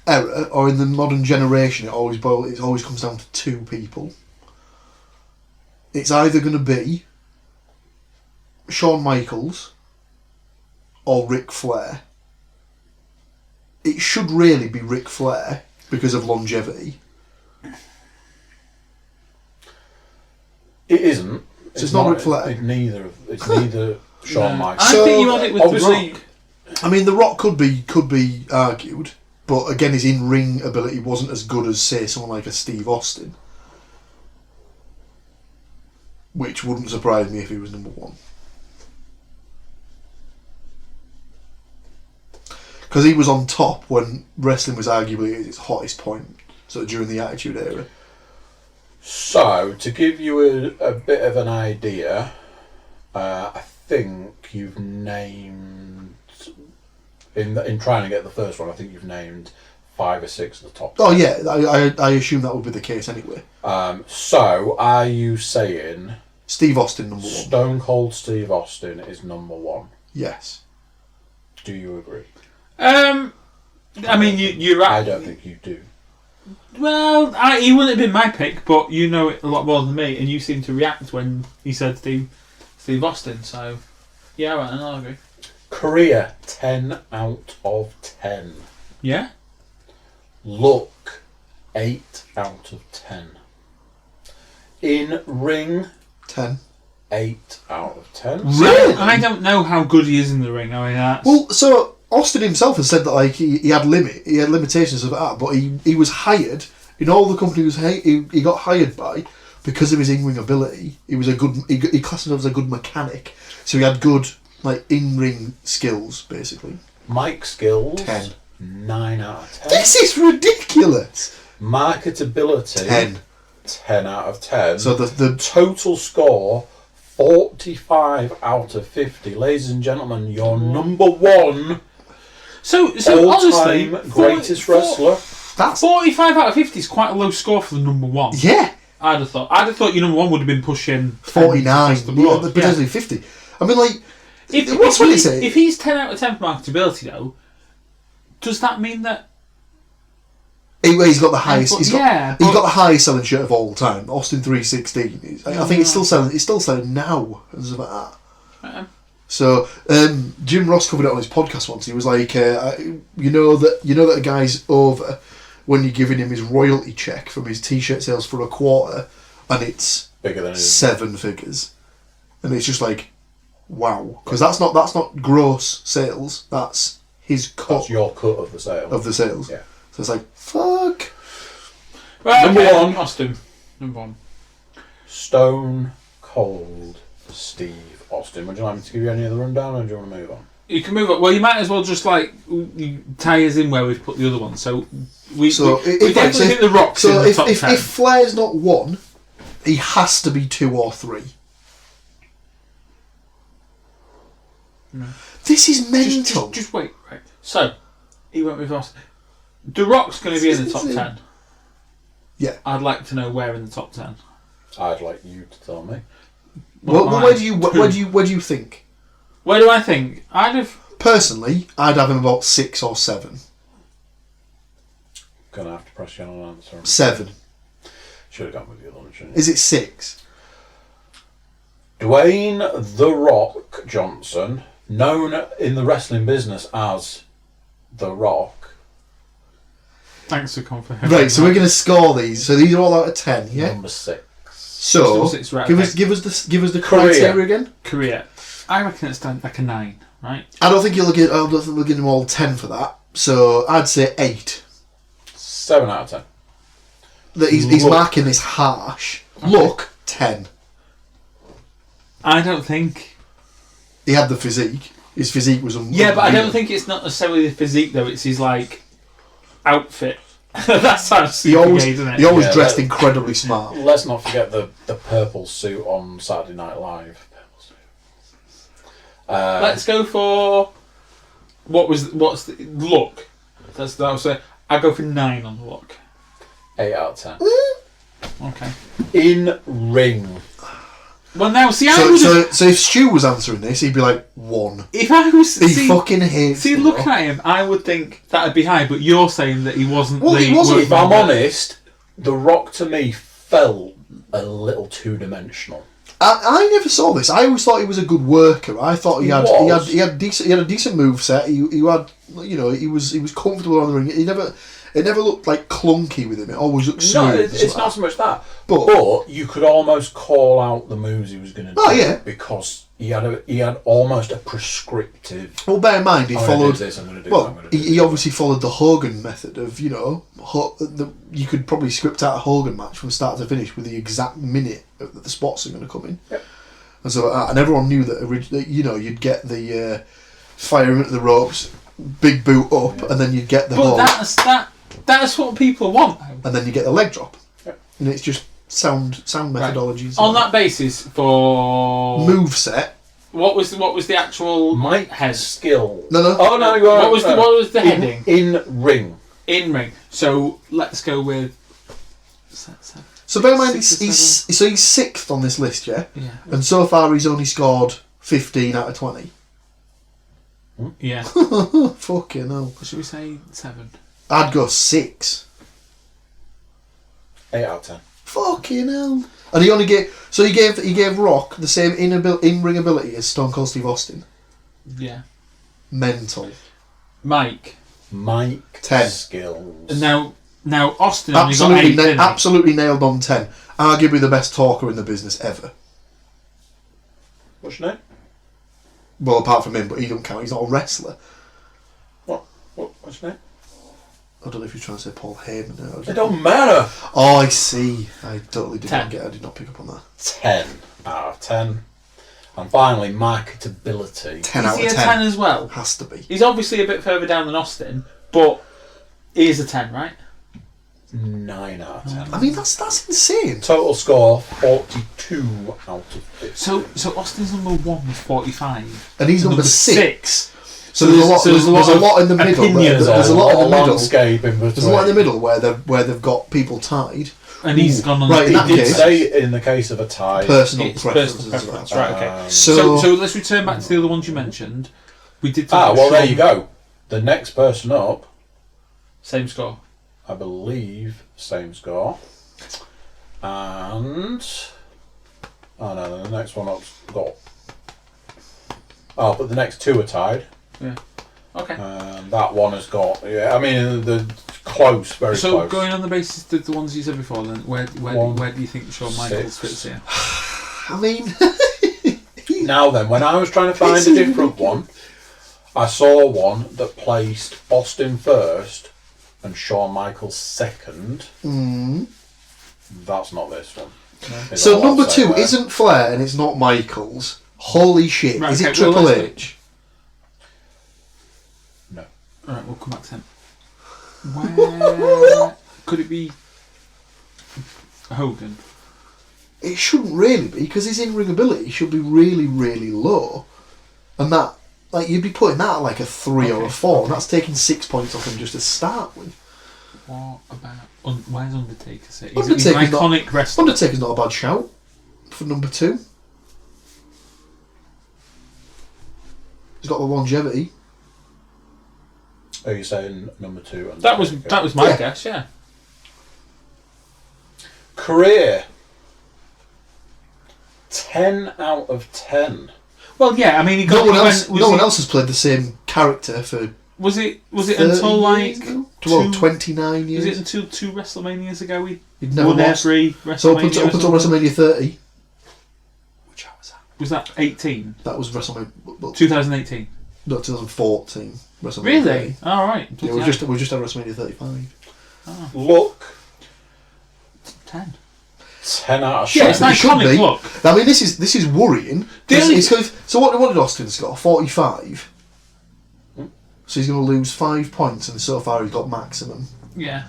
B: era or in the modern generation, it always comes down to 2 people. It's either going to be Shawn Michaels or Ric Flair. It should really be Ric Flair because of longevity.
C: It isn't.
B: So it's not Ric Flair.
C: It's neither Shawn Michaels.
D: I think you had it with The Rock.
B: I mean, The Rock could be argued, but again, his in-ring ability wasn't as good as, say, someone like a Steve Austin. Which wouldn't surprise me if he was number 1. Because he was on top when wrestling was arguably at its hottest point, sort of during the Attitude Era.
C: So, to give you a bit of an idea, I think you've named, in trying to get the first one, I think you've named 5 or 6 of the top 10.
B: Oh yeah, I assume that would be the case anyway.
C: So, are you saying
B: Steve Austin number 1?
C: Stone Cold Steve Austin is number 1?
B: Yes.
C: Do you agree?
D: I mean, you're right.
C: I don't think you do.
D: Well, he wouldn't have been my pick, but you know it a lot more than me, and you seem to react when he said Steve Austin, so yeah, right, and I'll agree.
C: Career, 10 out of 10.
D: Yeah?
C: Look, 8 out of 10. In ring,
B: 10.
C: 8 out of 10.
B: Really?
D: I don't know how good he is in the ring. I mean, that's...
B: Well, so Austin himself has said that like he had limitations of that, but he was hired in all the companies he got hired by because of his in-ring ability. He was he classed himself as a good mechanic, so he had good like in-ring skills basically.
C: Mic skills,
B: 10.
C: 9 out of 10.
B: This is ridiculous.
C: Marketability,
B: 10.
C: 10 out of 10.
B: So the
C: total score, 45 out of 50. Ladies and gentlemen, your number 1
D: So honestly,
C: all-time greatest wrestler.
B: that's
D: 45 out of 50 is quite a low score for the number 1.
B: yeah.
D: I'd have thought your number 1 would have been pushing
B: 49,
D: across the board.
B: potentially 50. I mean, like,
D: If
B: what's what he say?
D: If he's 10 out of 10 for marketability, though, Does that mean that?
B: He's got the highest. He's got the highest selling shirt of all time. Austin 316. I think it's still selling. It's still selling now and stuff like that. So Jim Ross covered it on his podcast once. He was like, you know that a guy's over when you're giving him his royalty check from his T-shirt sales for a quarter, and it's
C: bigger than
B: 7 figures, and it's just like, wow, because that's not gross sales. That's his cut.
C: That's your cut of the sales.
B: Yeah. So it's like, fuck.
D: Right,
C: Number one.
D: Austin. Number 1.
C: Stone Cold Steve Austin. Would you like me to give you any other rundown, or do you want to move on?
D: You can move on. Well, you might as well just tie us in where we've put the other one. So we definitely think the Rock's in the top 10.
B: If Flair's not 1, he has to be 2 or 3.
D: No.
B: This is mental.
D: Just wait, right? So he went with Austin. The Rock's going to be in the top 10.
B: Yeah.
D: I'd like to know where in the top 10.
C: I'd like you to tell me.
B: Well, where do you think?
D: Where do I think?
B: Personally, I'd have him about 6 or 7.
C: Gonna have to press you on an answer.
B: 7.
C: Should have gone with the other one, shouldn't you?
B: Is it 6?
C: Dwayne The Rock Johnson, known in the wrestling business as The Rock.
D: Thanks for confirming.
B: Right, so we're going to score these. So these are all out of 10, yeah?
C: Number 6.
B: So,
D: Still 6, right,
B: give us the criteria again.
D: Career. I reckon it's like a 9, right?
B: I don't think we'll give them all 10 for that. So I'd say 8.
C: 7 out of 10.
B: That he's marking this harsh. Okay. Look, 10.
D: I don't think
B: he had the physique. His physique was unbelievable.
D: Yeah, but I don't think it's not necessarily the physique though. It's his outfit. That sounds super gay, doesn't it?
B: He always dressed incredibly smart.
C: Let's not forget the purple suit on Saturday Night Live.
D: Let's go for what's the look? That was say. I go for 9 on the look.
C: 8 out of 10.
D: Okay.
C: In ring.
D: Well, now see,
B: so if Stu was answering this, he'd be like 1.
D: If I was,
B: he fucking hates.
D: See, looking at him, I would think that'd be high. But you're saying that he wasn't.
B: Well, he wasn't.
C: If I'm honest, The Rock to me felt a little 2-dimensional.
B: I never saw this. I always thought he was a good worker. I thought he had a decent moveset. He had, he was comfortable on the ring. It never looked like clunky with him. It always looked smooth.
C: No, it's not so much that. But you could almost call out the moves he was going to do.
B: Oh, yeah.
C: Because he had almost a prescriptive.
B: Well, bear in mind, he followed.
C: He
B: obviously followed the Hogan method of, you could probably script out a Hogan match from start to finish with the exact minute that the spots are going to come in.
C: Yep.
B: And so, and everyone knew that you'd get the fire him into the ropes, big boot up, and then you'd get the hold.
D: That's what people want.
B: And then you get the leg drop.
C: Yep.
B: And it's just sound methodologies.
D: On that basis, for
B: moveset.
D: What was the actual
C: Mike
D: head
C: skill?
B: No.
C: Oh no!
D: What was the heading?
C: In ring.
D: In ring. So let's go with.
B: So bear in mind, he's 6th on this list, yeah.
D: Yeah.
B: And so far, he's only scored 15 out of 20.
D: Yeah.
B: Fucking hell.
D: Should we say 7?
B: I'd go 6.
C: 8 out of 10.
B: Fucking hell. And he only gave he gave Rock the same in-ring ability as Stone Cold Steve Austin.
D: Yeah.
B: Mental.
D: Mike
B: 10
C: skills.
D: Now Austin only got 8.
B: Absolutely nailed on 10. Arguably the best talker in the business ever.
C: What's your name?
B: Well, apart from him, but he don't count. He's not a wrestler.
C: What's your name?
B: I don't know if you're trying to say Paul Heyman.
C: It don't matter.
B: Oh, I see. I totally did not get. I did not pick up on that.
C: 10 out of 10. And finally, marketability.
B: 10 out of 10.
D: Is he a 10 as well?
B: Has to be.
D: He's obviously a bit further down than Austin, but he is a 10, right?
C: 9 out of 10.
B: I mean, that's insane.
C: Total score 42 out of 50.
D: So Austin's number 1 was 45,
B: and he's number 6.
D: So
B: there's a lot in the middle. There's a lot in the middle.
C: Landscape in between.
B: There's a lot in the middle where they've got people tied.
D: And he's gone on.
B: Right, in that case,
C: say in the case of a tie,
B: personal preferences.
D: Right, okay. So let's return back to the other ones you mentioned. We did.
C: Well, there you go. The next person up
D: Same score.
C: I believe same score. And oh no, the next one I've got. Oh, but the next two are tied.
D: Yeah. Okay.
C: And that one has got. Yeah, I mean the close, very
D: so
C: close.
D: Going on the basis of the ones you said before, then where do you think Shawn Michaels fits here?
B: I mean,
C: Now then, when I was trying to find a different one, I saw one that placed Austin first and Shawn Michaels second. That's not this one. It's
B: so
C: all
B: number
C: I'll say
B: 2
C: there.
B: isn't Flair and it's not Michaels. Holy shit!
D: Right,
B: is
D: okay,
B: it Triple
D: well, let's
B: H?
C: No.
D: Alright, we'll come back to him. Where could it be? Hogan.
B: It shouldn't really be because his in-ring ability should be really, really low, and that you'd be putting that at like a 3 or a 4, and that's taking 6 points off him just to start with.
D: What about where's Undertaker? He's an
B: Undertaker's
D: iconic wrestler.
B: Undertaker's not a bad shout for number 2. He's got the longevity.
C: Are you saying number 2? And
D: That was my guess. Yeah.
C: Career. 10 out of 10.
D: Well, yeah. I mean, he got.
B: No one else has played the same character for.
D: Was it
B: 30
D: until like
B: years now? 29 years?
D: Was it until 2 WrestleManias ago he
B: He'd never
D: won
B: lost.
D: every
B: So
D: WrestleMania?
B: up until WrestleMania 30. Which year was that?
D: Was that 18?
B: That was WrestleMania. Well,
D: 2018.
B: no, 2014. WrestleMania
D: Really?
B: 30.
D: All right.
B: Yeah, we just had WrestleMania 35.
C: Look.
D: 10.
C: 10 out of 10.
D: Yeah, it's an
B: It should
D: iconic
B: be.
D: look.
B: I mean, this is worrying.
D: The only-
B: So what did Austin score? 45. So he's going to lose 5 points, and so far he's got maximum.
D: Yeah.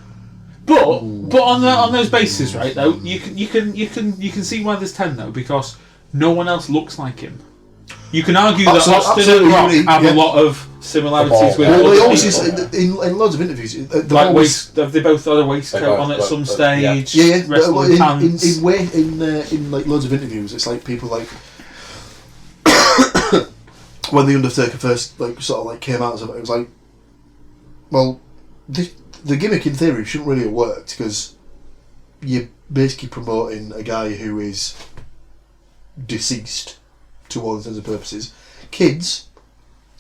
D: But on those bases, right? Though you can see why there's 10 though, because no one else looks like him. You can argue that Austin and Rock have a lot of similarities with.
B: Well,
D: other
B: they always
D: people.
B: in loads of interviews. They've
D: Like
B: always,
D: have they both had a waistcoat on at some stage?
B: yeah.
D: Wrestling pants.
B: In like loads of interviews, it's like people like when the Undertaker first came out, it was like, well, the gimmick in theory shouldn't really have worked because you're basically promoting a guy who is deceased to all intents and purposes. Kids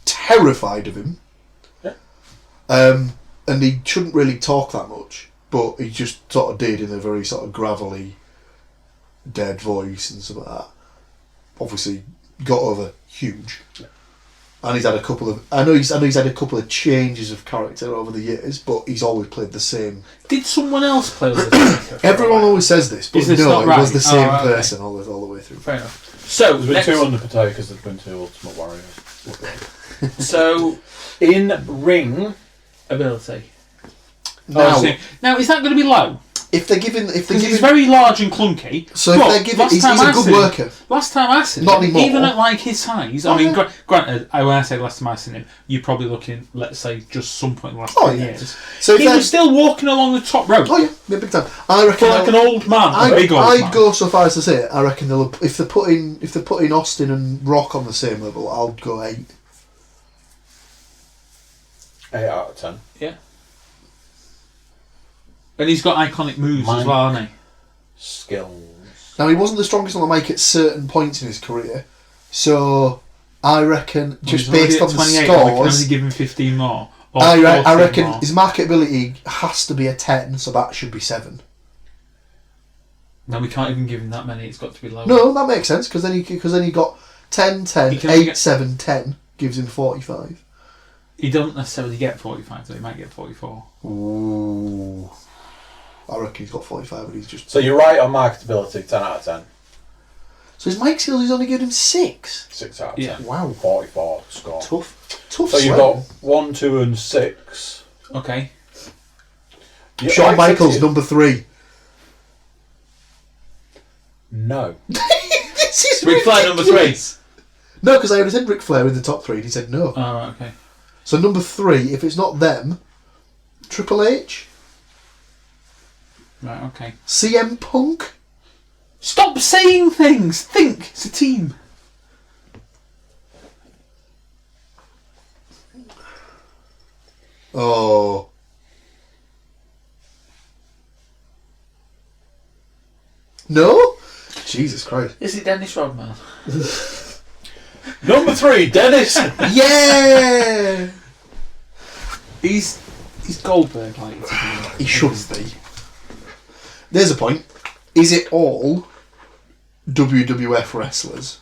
B: terrified of him, and he shouldn't really talk that much, but he just sort of did in a very sort of gravelly, dead voice and stuff like that. Obviously, got over huge, and he's had a couple of. I know he's had a couple of changes of character over the years, but he's always played the same.
D: Did someone else play with the
B: Everyone always says this, but
D: Is this
B: no,
D: not
B: it
D: right?
B: was the same
D: Oh, okay.
B: person all the way through.
D: Fair enough. So
C: There's been
D: next,
C: 2 Undertakers, there's been 2 Ultimate Warriors.
D: so
C: In ring.
D: ability.
B: Now,
D: Now is that going to be low?
B: if they're giving,
D: Because he's very large and clunky.
B: so if
D: but
B: they're giving,
D: last
B: he's
D: time
B: a
D: I
B: good
D: seen him-
B: worker.
D: Last time I seen
B: Not
D: him,
B: anymore.
D: even at like his size, I
B: Oh,
D: mean,
B: yeah.
D: granted, when I say last time I seen him, you're probably looking, let's say, just some point in the last
B: Oh,
D: 10
B: yeah.
D: years.
B: So if
D: He
B: they're-
D: was still walking along the top rope.
B: Oh yeah, big time. I reckon
D: For like an old man, a big old
B: I'd
D: man.
B: go so far as to say I reckon if they're putting Austin and Rock on the same level, I'll go 8.
C: 8 out of 10.
D: Yeah. And he's got iconic moves as well, hasn't he?
C: Skills.
B: Now he wasn't the strongest on the mic at certain points in his career, so I reckon just
D: He's already
B: based
D: at
B: on the
D: 28, we can only
B: scores,
D: give him 15 more. Or
B: I
D: 14
B: reckon
D: more.
B: his marketability has to be a 10, so that should be 7.
D: No, we can't even give him that many. It's got to be lower.
B: No, that makes sense because then he got 10, 10,
D: He can only
B: 8,
D: get-
B: 7, 10 gives him 45.
D: He don't necessarily get 45, though. He might get 44.
B: Ooh. I reckon he's got 45, but he's just.
C: So you're right on marketability, 10 out of 10.
B: So his mic skills, he's only given him 6.
C: 6 out of
D: Yeah.
C: 10.
B: Wow.
C: 44 score.
B: Tough
C: So you've
B: sledding.
C: got 1, 2 and 6.
D: Okay.
C: Yeah,
B: Shawn
C: like
B: Michaels,
C: 60.
B: number 3.
C: No.
B: This is
D: Ric Flair, number 3.
B: ridiculous. No, because I already said Ric Flair in the top 3 and he said no.
D: Oh, right, okay.
B: So number 3, if it's not them, Triple H,
D: Right, okay.
B: CM Punk.
D: Stop saying things! Think! It's a team.
B: Oh. No? Jesus Christ.
D: Is it Dennis Rodman?
C: Number 3, Dennis.
B: Yeah!
D: He's Goldberg like.
B: He shouldn't be. There's a point. Is it all WWF wrestlers?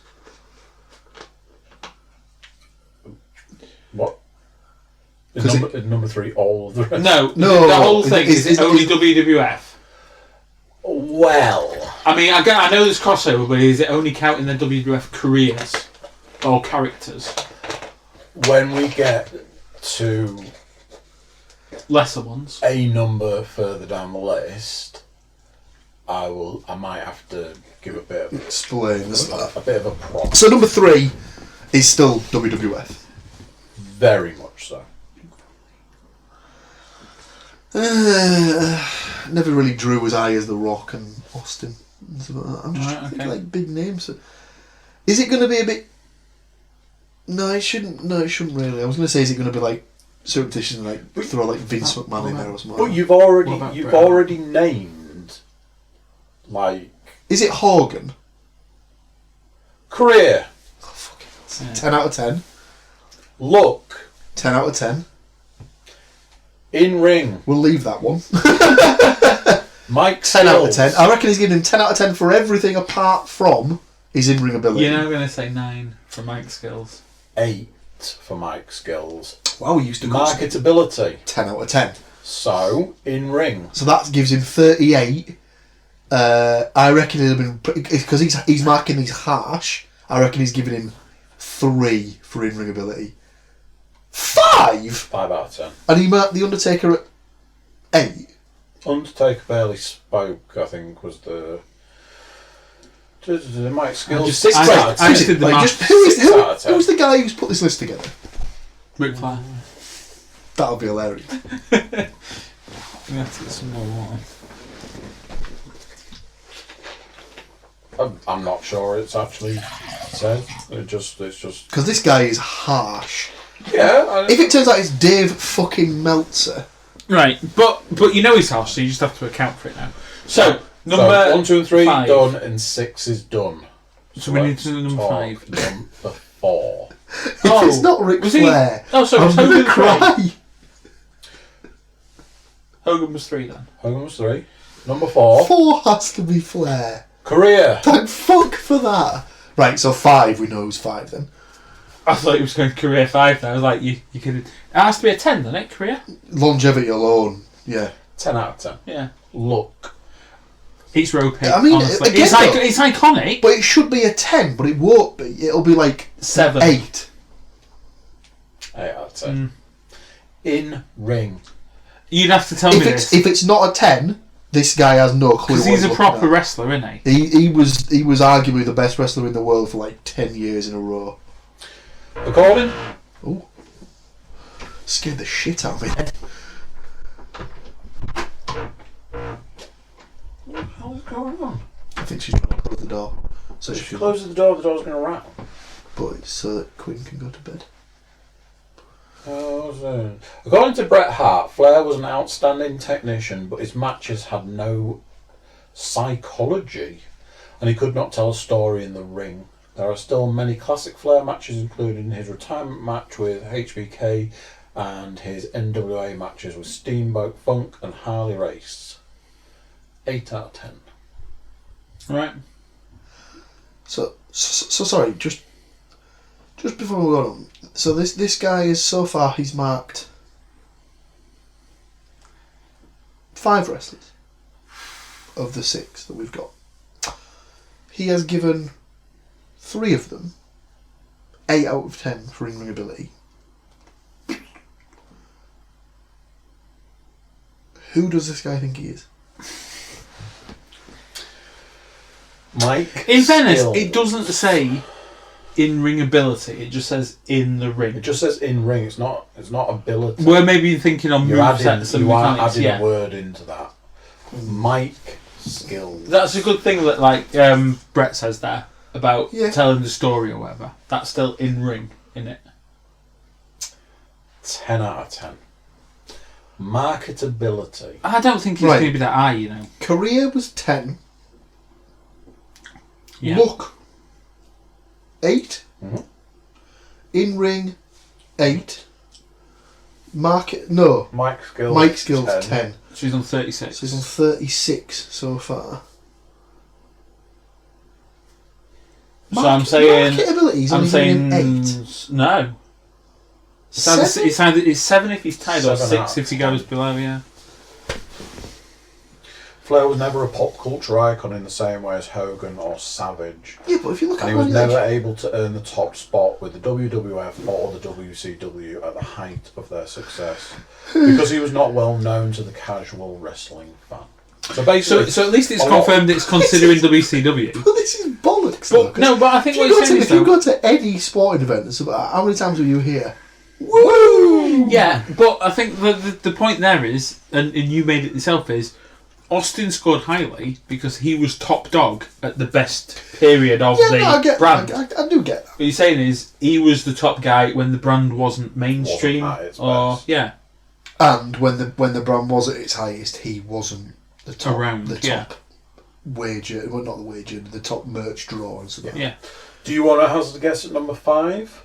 C: What? Is
B: 'Cause
C: number 3 all of the rest?
D: No,
B: No,
D: the whole thing
B: is-
D: is only WWF.
C: Well,
D: I mean, I know there's crossover, but is it only counting the WWF careers or characters?
C: when we get to
D: Lesser ones.
C: a number further down the list, I might have to give a bit of
B: Explain this.
C: a bit of a prop.
B: So number 3 is still WWF.
C: Very much so.
B: Never really drew as high as The Rock and Austin. And stuff like that. I'm just
D: Right,
B: trying to think
D: okay.
B: like big names. Is it going to be a bit? No, it shouldn't. No, it shouldn't really. I was going to say, is it going to be like surreptitious and like throw like Vince McMahon in there or something?
C: But
B: Like that?
C: you've
D: What about Bret Hart?
C: already named like
B: Is it Hogan?
C: career,
B: Oh, fucking
D: Yeah.
B: 10 out of 10.
C: look,
B: 10 out of 10.
C: in ring,
B: We'll leave that one.
C: Mike
B: 10 out of
C: skills.
B: 10. I reckon he's giving him 10 out of 10 for everything apart from his in-ring ability.
D: You're now going to say 9 for Mike Skills.
C: 8 for Mike skills.
B: Wow, we used to call it
C: Marketability.
B: 10 out of 10.
C: So in ring,
B: So that gives him 38. I reckon it'd have been because he's marking these harsh. I reckon he's giving him 3 for in-ring ability. 5,
C: 5 out of 10.
B: and he marked the Undertaker at 8.
C: Undertaker barely spoke, I think, was the Mike skills.
D: just-
C: 6
D: I-
C: out of 10.
D: I just did the
B: Like,
D: maths.
B: just who
C: out of 10.
B: was the guy who's put this list together?
D: Ric Flair.
B: That'll be hilarious.
D: We have to get some more water.
C: I'm not sure it's actually said. It's just
B: Because this guy is harsh.
C: yeah.
B: If it turns out it's Dave fucking Meltzer,
D: Right, but you know he's harsh, so you just have to account for it now. So, number
C: 1, 2, and 3
D: 5.
C: done, and 6 is done.
D: So we need
C: let's
D: to do number
C: talk
D: 5.
C: Number 4.
B: if it's not Ric
D: was he-
B: Flair,
D: Oh, so
B: I'm
D: it's
B: gonna
D: Hogan 3.
B: cry.
D: Hogan was 3 then.
C: Hogan was 3. Number 4.
B: 4 has to be Flair.
C: Career.
B: Thank fuck for that. Right, so 5, we know who's 5 then.
D: I thought he was going to career 5 now. I was like, you could. It has to be a 10, doesn't it? Career?
B: Longevity alone, yeah.
C: 10 out of 10.
D: Yeah.
C: Look.
D: It's ropey.
B: I mean,
D: honestly.
B: again, though-
D: It's iconic.
B: But it should be a 10, but it won't be. It'll be like
D: 7.
B: 8.
C: 8 out of 10. In ring.
D: You'd have to tell me this.
B: If it's not a 10, this guy has no clue.
D: Because
B: what
D: he's a
B: looking
D: proper
B: at.
D: wrestler, isn't he?
B: He was arguably the best wrestler in the world for like 10 years in a row.
C: According.
B: Ooh. Scared the shit out of me.
C: What the hell is going on?
B: I think she's trying to close the door. So
C: If
B: she
C: she
B: can,
C: closes the door's going to rattle.
B: but it's so that Quinn can go to bed.
C: According to Bret Hart, Flair was an outstanding technician, but his matches had no psychology, and he could not tell a story in the ring. There are still many classic Flair matches, including his retirement match with HBK and his NWA matches with Steamboat Funk and Harley Race. 8 out of 10.
D: Right.
B: So sorry, just before we go on. So this guy is so far he's marked 5 wrestlers of the 6 that we've got. He has given 3 of them 8 out of 10 for in-ring ability. Who does this guy think he is?
C: Mike.
D: In fairness,
C: Skills.
D: it doesn't say in ring ability. It just says in the ring.
C: It just says in ring. It's not ability.
D: We're maybe thinking on
C: You're
D: movesets and
C: you are
D: mechanics.
C: adding
D: Yeah,
C: a word into that. Mike skills.
D: that's a good thing that like Brett says there about
B: Yeah.
D: telling the story or whatever. That's still in ring, isn't it?
C: 10 out of 10. Marketability.
D: I don't think he's
B: Right.
D: going to be that high. You know.
B: Career was 10.
D: Yeah.
B: Look, 8.
C: Mhm.
B: In ring, 8. Mike Skill's 10.
D: She's on 36.
B: So he's on 36 so far.
D: So I'm saying.
B: Marketability's
D: I'm
B: only
D: saying
B: been 8.
D: no.
B: Seven?
D: It's 7 if he's tied or
C: 7
D: 6 if he goes below. Yeah.
C: Flair was never a pop culture icon in the same way as Hogan or Savage.
B: Yeah, but if you look
C: And
B: at
C: he was
B: Money
C: never
B: League-
C: able to earn the top spot with the WWF or the WCW at the height of their success because he was not well known to the casual wrestling fan. So basically,
D: So at least it's
C: a lot-
D: confirmed it's considering WCW.
B: Well, this is bollocks. though, 'cause
D: No, but I think
B: if
D: what
B: you,
D: you're
B: go to,
D: saying is
B: if you
D: though.
B: go to any sporting event, it's about how many times were you here? Woo!
D: Yeah, but I think the point there is, and you made it yourself, is Austin scored highly because he was top dog at the best period of
B: Yeah,
D: the
B: no, I get,
D: brand.
B: I do get that.
D: What you're saying is he was the top guy when the brand wasn't mainstream,
C: Wasn't at its
D: or
C: best.
D: yeah,
B: And when the brand was at its highest, he wasn't the top.
D: Around,
B: the
D: yeah.
B: top wager, well, not the wager, the top merch drawer and stuff.
D: yeah.
C: Do you want to hazard a guess at number 5?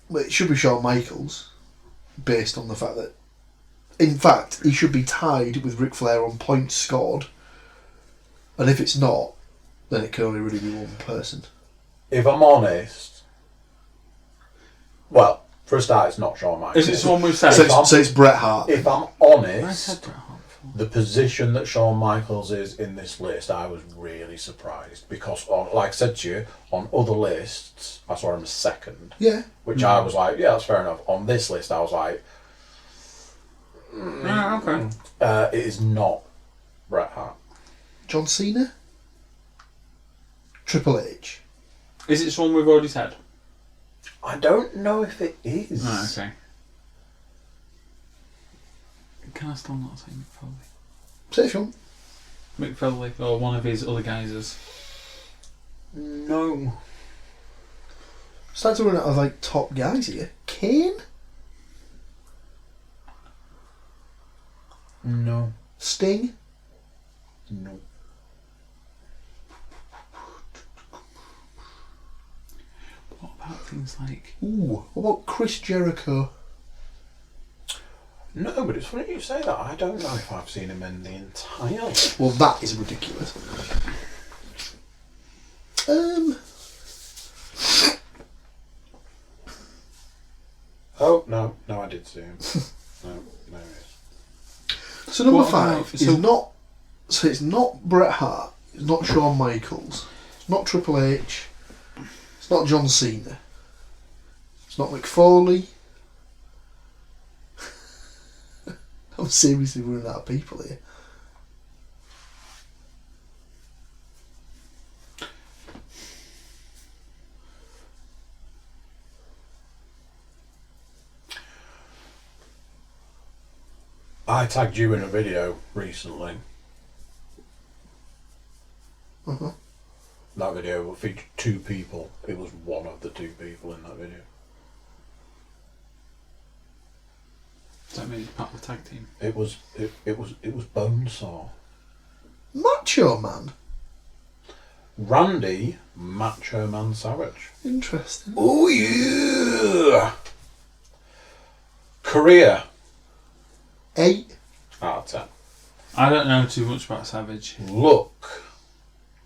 B: Well, it should be Shawn Michaels, based on the fact that, in fact, he should be tied with Ric Flair on points scored. And if it's not, then it can only really be one person.
C: If I'm honest, well, for a start, it's not Shawn Michaels.
D: Is it someone we've said?
B: So it's Bret Hart.
C: If I'm
D: I
C: honest,
D: said Bret Hart before.
C: the position that Shawn Michaels is in this list, I was really surprised because, like I said to you, on other lists, I saw him second,
B: Yeah.
C: which I was like, yeah, that's fair enough. On this list, I was like,
D: Okay.
C: it is not Bret Hart.
B: John Cena? Triple H?
D: Is it someone we've already said?
C: I don't know if it is.
D: Oh, okay. Can I still not say Mick Foley?
B: Say if you want.
D: Mick Foley or one of his other guys.
C: No.
B: Starting to run out of like top guys here. Kane?
C: No.
B: Sting?
C: No.
D: What about things like?
B: Ooh, what about Chris Jericho?
C: No, but it's funny you say that. I don't know if I've seen him in the entire list.
B: Well, that is ridiculous.
C: Oh, no, I did see him. No, he is.
B: So number
D: What
B: 5
D: about-
B: is
D: so-
B: not. So it's not Bret Hart. It's not Shawn Michaels. It's not Triple H. It's not John Cena. It's not Mick Foley. I'm seriously running out of people here.
C: I tagged you in a video recently.
B: Uh-huh.
C: That video featured 2 people. It was one of the 2 people in that video.
D: Does that mean it's part of the tag team?
C: It was Bonesaw.
B: Macho Man.
C: Randy Macho Man Savage.
B: Interesting.
C: Oh yeah. Career
B: 8.
C: out of 10.
D: I don't know too much about Savage.
C: Look,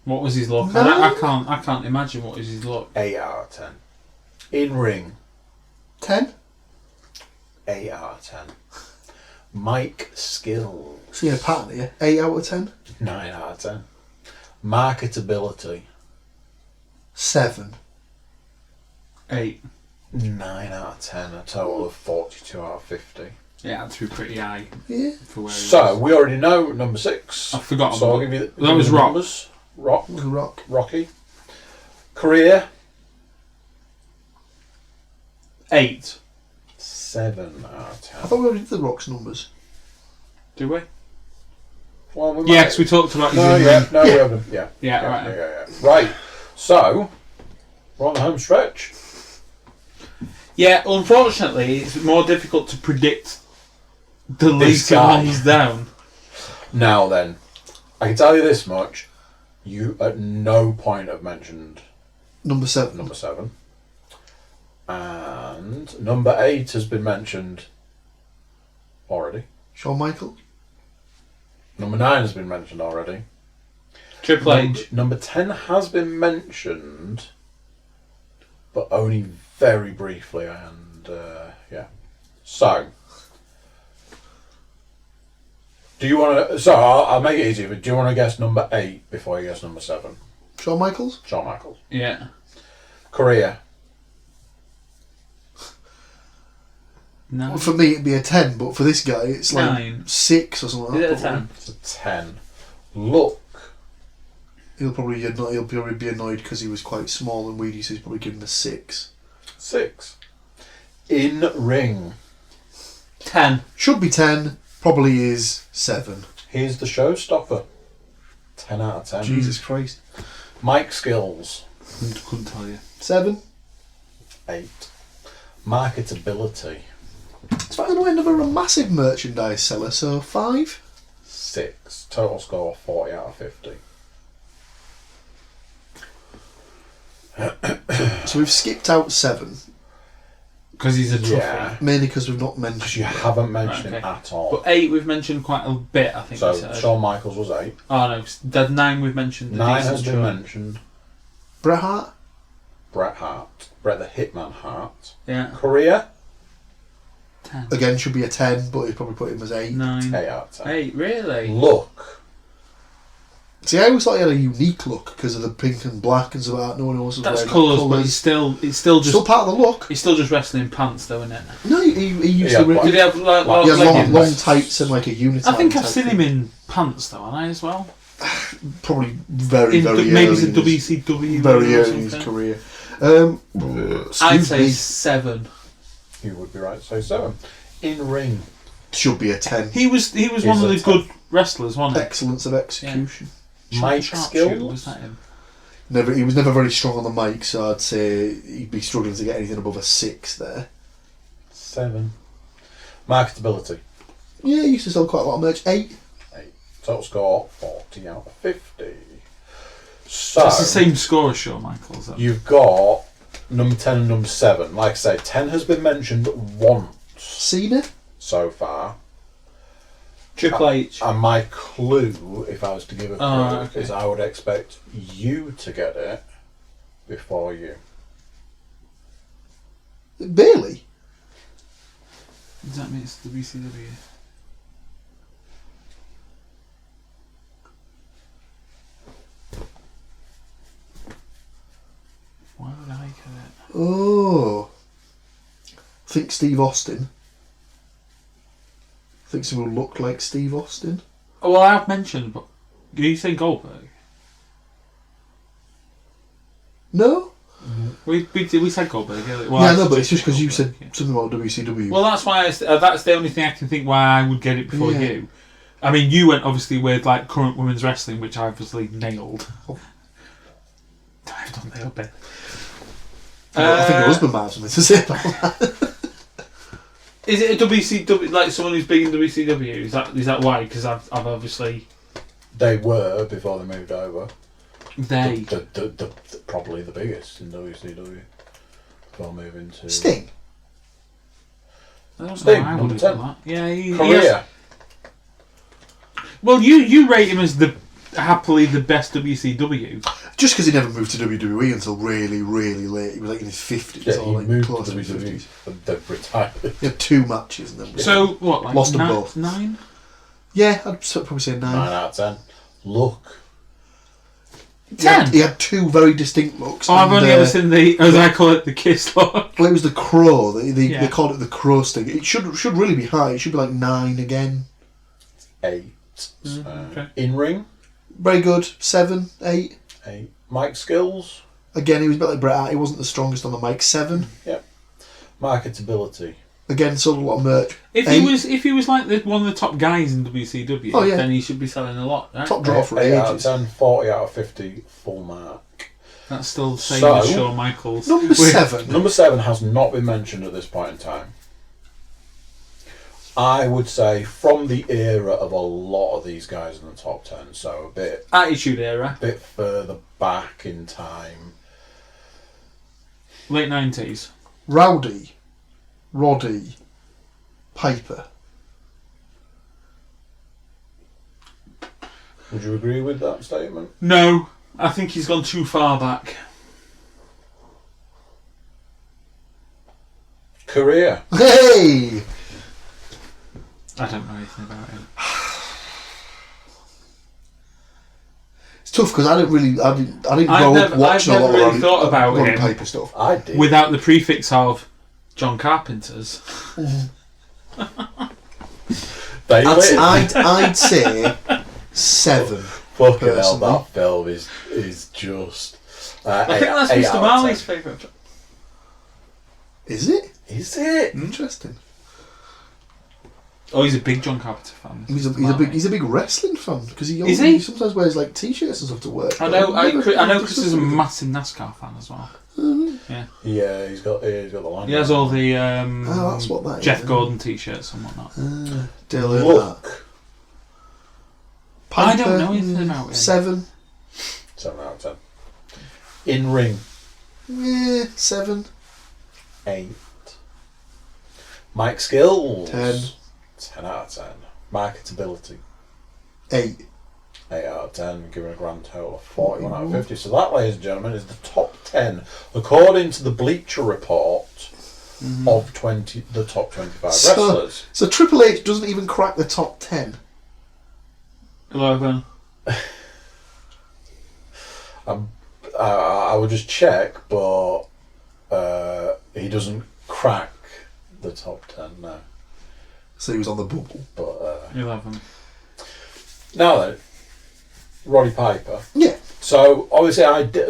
D: What was his look?
B: No.
D: I can't imagine what was his look.
C: 8 out of 10. In ring,
B: 10.
C: 8 out of 10. Mike Skills,
B: Seeing a pattern here. 8 out of 10.
C: 9 out of 10. Marketability,
B: 7.
D: 8.
C: 9 out of 10. A total of 42 out of 50.
D: Yeah, that's pretty high
B: Yeah.
D: for where he
C: So
D: was.
C: we already know number 6.
D: I forgot
C: So I'll
D: about
C: give you
D: that was
C: the
D: Rock.
C: numbers. Rock,
B: It was a rock.
C: Rocky. Career
D: 8.
C: 7 out of 10.
B: I thought we already did the Rock's numbers.
D: Do we?
C: Well, we
D: Yeah,
C: might-
D: because we talked about his
C: No,
D: in-ring.
C: yeah, no, we haven't. Yeah.
D: Yeah, right.
C: Yeah. Right. So, we're on the home stretch.
D: Yeah, unfortunately, it's more difficult to predict the
C: This
D: later
C: guy.
D: ones down.
C: Now then, I can tell you this much. You at no point have mentioned
B: Number 7.
C: number 7. And number 8 has been mentioned already.
B: Shawn Michaels.
C: Number 9 has been mentioned already.
D: Triple H.
C: Number 10 has been mentioned, but only very briefly. And yeah. So, do you want to? So I'll make it easier. But do you want to guess number 8 before you guess number 7?
B: Shawn Michaels.
C: Shawn Michaels.
D: Yeah.
C: Korea.
D: No.
B: Well, for me, it'd be a 10, but for this guy, it's like
D: 9.
B: 6 or something like
D: Is
B: that.
D: it a 10?
C: It's a 10. Look.
B: He'll probably be annoyed because he was quite small and weedy, so he's probably given a 6.
C: 6. In ring.
D: 10.
B: Should be 10, probably is 7.
C: Here's the showstopper. 10 out of 10.
B: Jesus Christ.
C: Mic skills.
D: Couldn't tell you.
B: 7.
C: 8. Marketability.
B: As far as I know, I'm never a massive merchandise seller, so 5.
C: 6. Total score 40 out of 50.
B: So we've skipped out 7,
D: Because he's a toughie.
C: Yeah.
B: mainly because we've not mentioned
C: Because you
B: it.
C: haven't mentioned
D: Okay.
C: him at all.
D: But 8 we've mentioned quite a bit, I think. we
C: So
D: said.
C: Shawn Michaels was 8.
D: Oh no, the 9 we've mentioned. The
C: 9
D: decent
C: has been
D: choice.
C: mentioned.
B: Bret Hart.
C: Bret Hart. Bret the Hitman Hart.
D: Yeah.
C: Korea.
D: 10.
B: Again, should be a 10, but he'd probably put him as 8.
D: 9.
C: 8 out of 10.
D: 8, really?
C: Look.
B: See, I always thought he had a unique look because of the pink and black and stuff like that. No one else was
D: That's
B: wearing
D: colours,
B: that
D: but it's still just
B: still part of the look.
D: he's still just wrestling in pants, though, isn't it?
B: No, he used
C: Yeah,
B: to
C: but-
D: Did he have like
C: Like-
B: he had
D: leggings?
B: long tights and like a unitard.
D: I think I've
B: type
D: seen him
B: thing.
D: in pants, though, haven't I, as well?
B: Probably very,
D: In
B: very early.
D: maybe it's a
B: in his-
D: WCW.
B: Very
D: or
B: early in his
D: something.
B: career.
D: I'd
B: Excuse
D: say
B: me,
D: 7.
C: You would be right. So 7. In ring.
B: should be a 10.
D: He was one of
C: a
D: the good wrestlers, wasn't he?
B: Excellence of execution.
C: Mic
D: Sharpshooter,
C: skills.
D: was that him?
B: He was never very strong on the mic, so I'd say he'd be struggling to get anything above a 6 there.
C: 7. Marketability.
B: Yeah, he used to sell quite a lot of merch. 8.
C: 8. Total score 40 out of 50. So
D: That's the same score as Shawn Michaels, though.
C: you've got number 10 and number 7. Like I say, 10 has been mentioned once
B: Cena.
C: so far.
D: Triple H.
C: And my clue, if I was to give a clue,
D: okay.
C: is I would expect you to get it before you.
B: Bailey.
D: Does that mean it's WCW? Why would I get it?
B: Oh. I think Steve Austin. I think someone who looked like Steve Austin.
D: Oh, well, I've mentioned, but did you say Goldberg?
B: No?
D: We said Goldberg. Yeah, well,
B: yeah,
D: I
B: no, but it's
D: suggested
B: just because you said
D: Goldberg, yeah.
B: something about WCW.
D: Well, that's why that's the only thing I can think why I would get it before
B: Yeah.
D: you. I mean, you went obviously with like current women's wrestling, which I obviously nailed.
B: Oh.
D: I've done nailed it.
B: I think your husband might have something to say about that.
D: Is it a WCW, like someone who's big in WCW? Is that why? Because I've obviously
C: They were before they moved over.
D: they.
C: The probably the biggest in WCW. Before moving to
B: Sting.
D: I don't
C: Sting,
D: know. I would
C: number
D: have done
C: 10.
D: that. Yeah, he has,
C: Korea.
D: well, you rate him as happily the best WCW.
B: Just because he never moved to WWE until really, really late. He was like in his 50s
C: Yeah,
B: or
C: he
B: like
C: moved
B: close
C: to
B: to his
C: WWE.
B: 50s.
C: And they've retired.
B: He had 2 matches and then
D: So what? Like
B: Lost them both.
D: 9?
B: yeah, I'd probably say 9.
C: 9 out of 10. Look.
D: 10.
B: He had 2 very distinct looks.
D: Oh, I've
B: and,
D: only ever seen the, as I call it, the kiss look.
B: Well, it was the crow. They
D: Yeah.
B: called it the crow sting. It should really be high. It should be like 9 again.
C: 8.
D: okay.
C: In ring.
B: Very good. 7, 8.
C: 8. Mic skills.
B: Again, he was a bit like Bret Hart. He wasn't the strongest on the mic. 7.
C: Marketability.
B: Again, sold a lot of merch.
D: If
B: 8.
D: he was like one of the top guys in WCW,
B: Oh, yeah.
D: then he should be selling a lot. Right?
B: Top draw for
C: 8 out of
B: ages.
C: 10. 40 out of 50. Full mark.
D: That's still the same
C: So,
D: as Shawn Michaels.
B: Number
D: Wait,
B: 7.
C: Number 7 has not been mentioned at this point in time. I would say from the era of a lot of these guys in the top 10, so a
D: Attitude era.
C: bit further back in time.
D: Late 90s.
B: Rowdy, Roddy, Piper.
C: Would you agree with that statement?
D: No, I think he's gone too far back.
C: Career.
B: Hey!
D: I don't know anything about him.
B: It's tough because I didn't grow up watching a lot
D: really
B: of
D: thought about
B: Roddy
D: him.
B: Piper stuff.
C: I did.
D: Without the prefix of John Carpenter's.
B: I'd say 7.
C: Fucking hell,
B: personally.
C: that film is just.
D: I think that's Mr. Marley's favourite.
B: Is it?
C: Is it?
B: Interesting.
D: Oh, he's a big John Carpenter fan.
B: He's a big wrestling fan because
D: Is he?
B: he sometimes wears like t-shirts and stuff to work.
D: I know. I know. Chris is a massive NASCAR fan as well.
C: Yeah, he's got the line.
D: He has all the
B: that's what that
D: Jeff
B: is,
D: Gordon t-shirts and whatnot.
B: Dale heard that.
C: Look.
D: I don't know anything about him.
B: 7.
C: 7 out of 10. In ring.
B: 7.
C: 8. Mike skills.
B: 10.
C: 10 out of 10. Marketability.
B: 8.
C: 8 out of 10, giving a grand total of 41 out of 50. So that, ladies and gentlemen, is the top 10, according to the Bleacher Report, of the top 25 wrestlers.
B: So Triple H doesn't even crack the top 10.
D: 11.
C: I would just check, but he doesn't crack the top 10 now.
B: So he was on the bubble.
C: But
D: 11.
C: now then, Roddy Piper.
B: Yeah.
C: So obviously,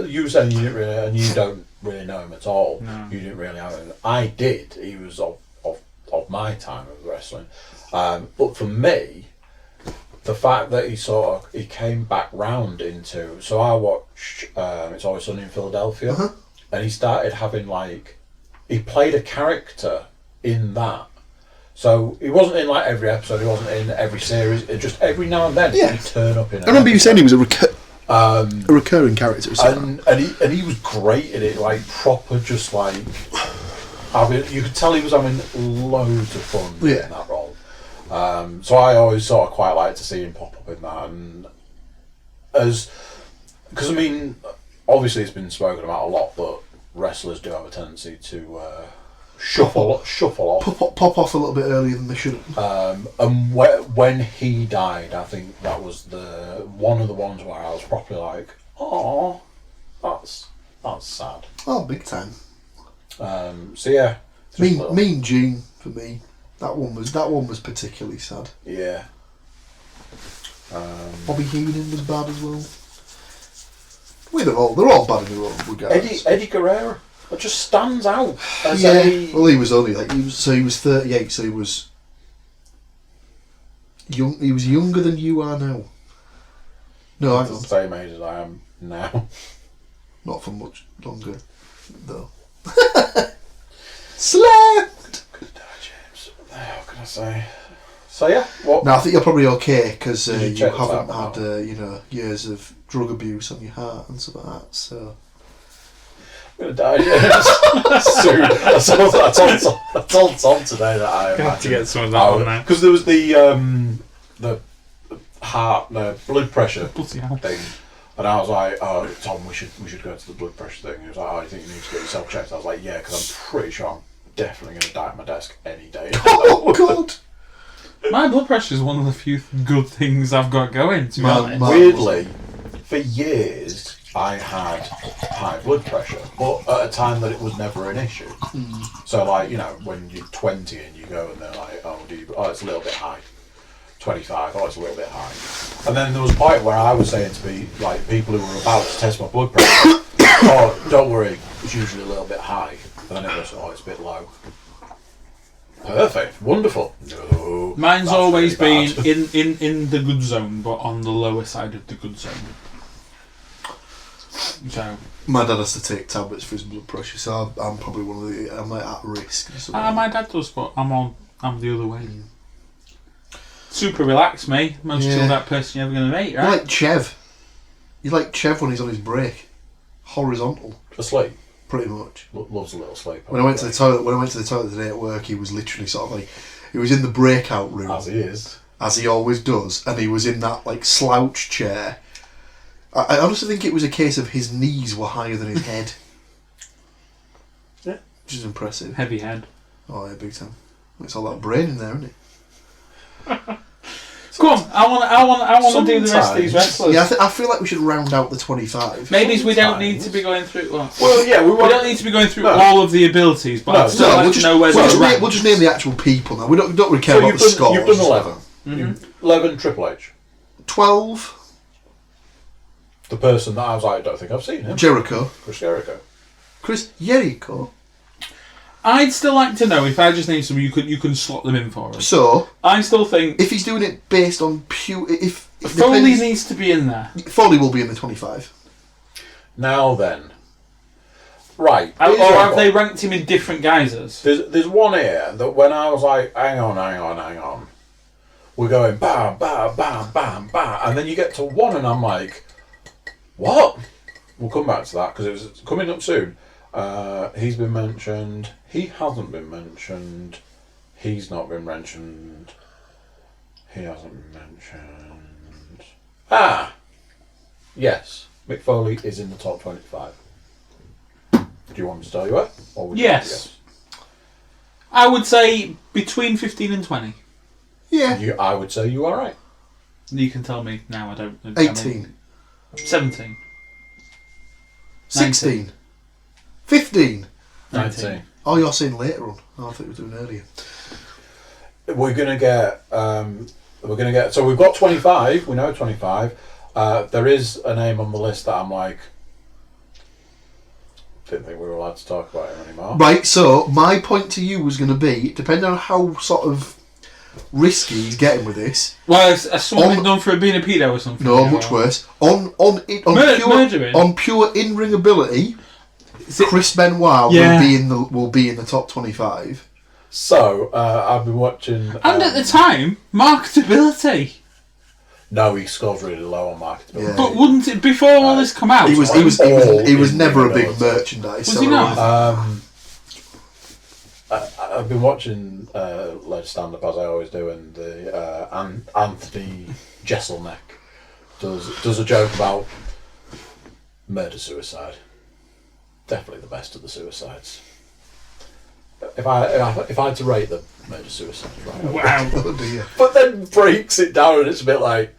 C: you said you didn't really, and you don't really know him at all.
D: No.
C: You didn't really have him. I did. He was of my time of wrestling. But for me, the fact that he came back round into. So I watched It's Always Sunny in Philadelphia, and he started having he played a character in that. So he wasn't in every episode, he wasn't in every series, just every now and then he'd turn up in
B: I remember you saying he was a recurring character.
C: And he was great at it, proper, just you could tell he was having loads of fun in that role. So I always sort of quite like to see him pop up in that, and because obviously it's been spoken about a lot, but wrestlers do have a tendency to shuffle off.
B: Pop off a little bit earlier than they should have.
C: And when he died, I think that was one of the ones where I was properly like, oh, that's sad.
B: Oh, big time.
C: So yeah.
B: Mean Gene for me. That one was particularly sad.
C: Yeah.
B: Bobby Heenan was bad as well. They're all bad in their own regards.
C: Eddie Guerrero. It just stands out as
B: Well, he was only he was 38, so he was young. He was younger than you are now. No, hang on.
C: the same age as I am now.
B: Not for much longer, though. Slammed.
C: Good day, James. What can I say? So yeah, what?
B: No, I think you're probably okay because
C: Did you
B: you
C: check the
B: haven't
C: tap
B: had years of drug abuse on your heart and stuff like that. So.
C: I'm gonna die, James. Soon. I told Tom today that I
D: have to get some of that on now.
C: Because there was the blood pressure thing, and I was like, "Oh, Tom, we should go to the blood pressure thing." He was like, "Oh, you think you need to get yourself checked?" I was like, "Yeah, because I'm pretty sure I'm definitely going to die at my desk any day."
B: Oh God!
D: My blood pressure is one of the few good things I've got going. To be honest.
C: Weirdly, for years I had high blood pressure, but at a time that it was never an issue. So, when you're 20 and you go and they're like, "Oh, it's a little bit high." 25, it's a little bit high. And then there was a point where I was saying to people who were about to test my blood pressure, "Oh, don't worry, it's usually a little bit high." And then it was, "Oh, it's a bit low." Perfect, wonderful. No,
D: Mine's always
C: really
D: been
C: bad.
D: in the good zone, but on the lower side of the good zone. So
B: My dad has to take tablets for his blood pressure, so I'm probably I'm at risk.
D: my dad does, but I'm the other way. Super relaxed, me. Most
B: Yeah.
D: chilled out person you're ever going to meet,
B: You're
D: right?
B: like Chev. You're like Chev when he's on his break. Horizontal,
C: Asleep.
B: pretty much.
C: Loves a little sleep.
B: When I went to the toilet today at work, he was literally sort of like, he was in the breakout room,
C: As he is.
B: as he always does, and he was in that like slouch chair. I honestly think it was a case of his knees were higher than his head.
C: Yeah.
B: Which is impressive.
D: Heavy head.
B: Oh yeah, big time. It's all that brain in there, isn't it?
D: Go on, I want to do the rest of these wrestlers.
B: Yeah, I feel like we should round out the 25.
D: Maybe we don't need
C: Sometimes.
D: to be going through.
C: Well, yeah,
D: we don't need to be going through all of the abilities, but
C: No,
D: I'd still
C: no,
D: like
B: we'll
D: to
B: just,
D: know where
B: we'll just name the actual people now. We don't really care
C: So
B: about
C: you've
B: the scores.
C: done 11.
D: Mm-hmm.
C: 11 Triple H.
B: 12,
C: The person that I was like, I don't think I've seen him.
B: Jericho.
C: Chris Jericho.
B: Chris Jericho.
D: I'd still like to know if I just name some, you can slot them in for us.
B: So,
D: I still think
B: if he's doing it based on pure... If
D: Foley
B: depends-
D: needs to be in there.
B: Foley will be in the 25.
C: Now then. Right.
D: Or
C: here's
D: have
C: what-
D: they ranked him in different guises?
C: There's one here that when I was like, hang on. We're going bam, bam, bam, bam, bam. And then you get to one and I'm like, what? We'll come back to that because it's coming up soon. He's been mentioned. He hasn't been mentioned. He's not been mentioned. He hasn't been mentioned. Yes. Mick Foley is in the top 25. Do you want me to tell you where? Or would you like to
D: Yes.
C: guess?
D: I would say between 15 and 20.
B: Yeah.
C: I would say you are right.
D: You can tell me now. I don't.
B: 18.
D: 17.
B: 16. 15.
C: 19.
B: Oh, you're saying later on. Oh, I thought you were doing earlier.
C: We're gonna get. So we've got 25. We know 25. There is a name on the list that I'm like, didn't think we were allowed to talk about him anymore.
B: Right, so my point to you was going to be, depending on how sort of risky he's getting with this.
D: Well, has someone been done for being a pedo or something?
B: No, much worse. On
D: Murdering?
B: pure in-ring ability, Chris Benoit will be in the top 25.
C: So I've been watching.
D: And at the time, marketability.
C: No, he scores really low on marketability.
B: Yeah.
D: But wouldn't it before all this come out?
B: He was never a big
C: in-ring
B: merchandise
D: Was
B: seller.
D: he not?
C: I've been watching Let's Stand Up as I always do, and the Anthony Jeselnik does a joke about murder suicide. Definitely the best of the suicides. If I had to rate them, murder suicides, right?
D: Wow.
B: Oh dear.
C: But then breaks it down, and it's a bit like.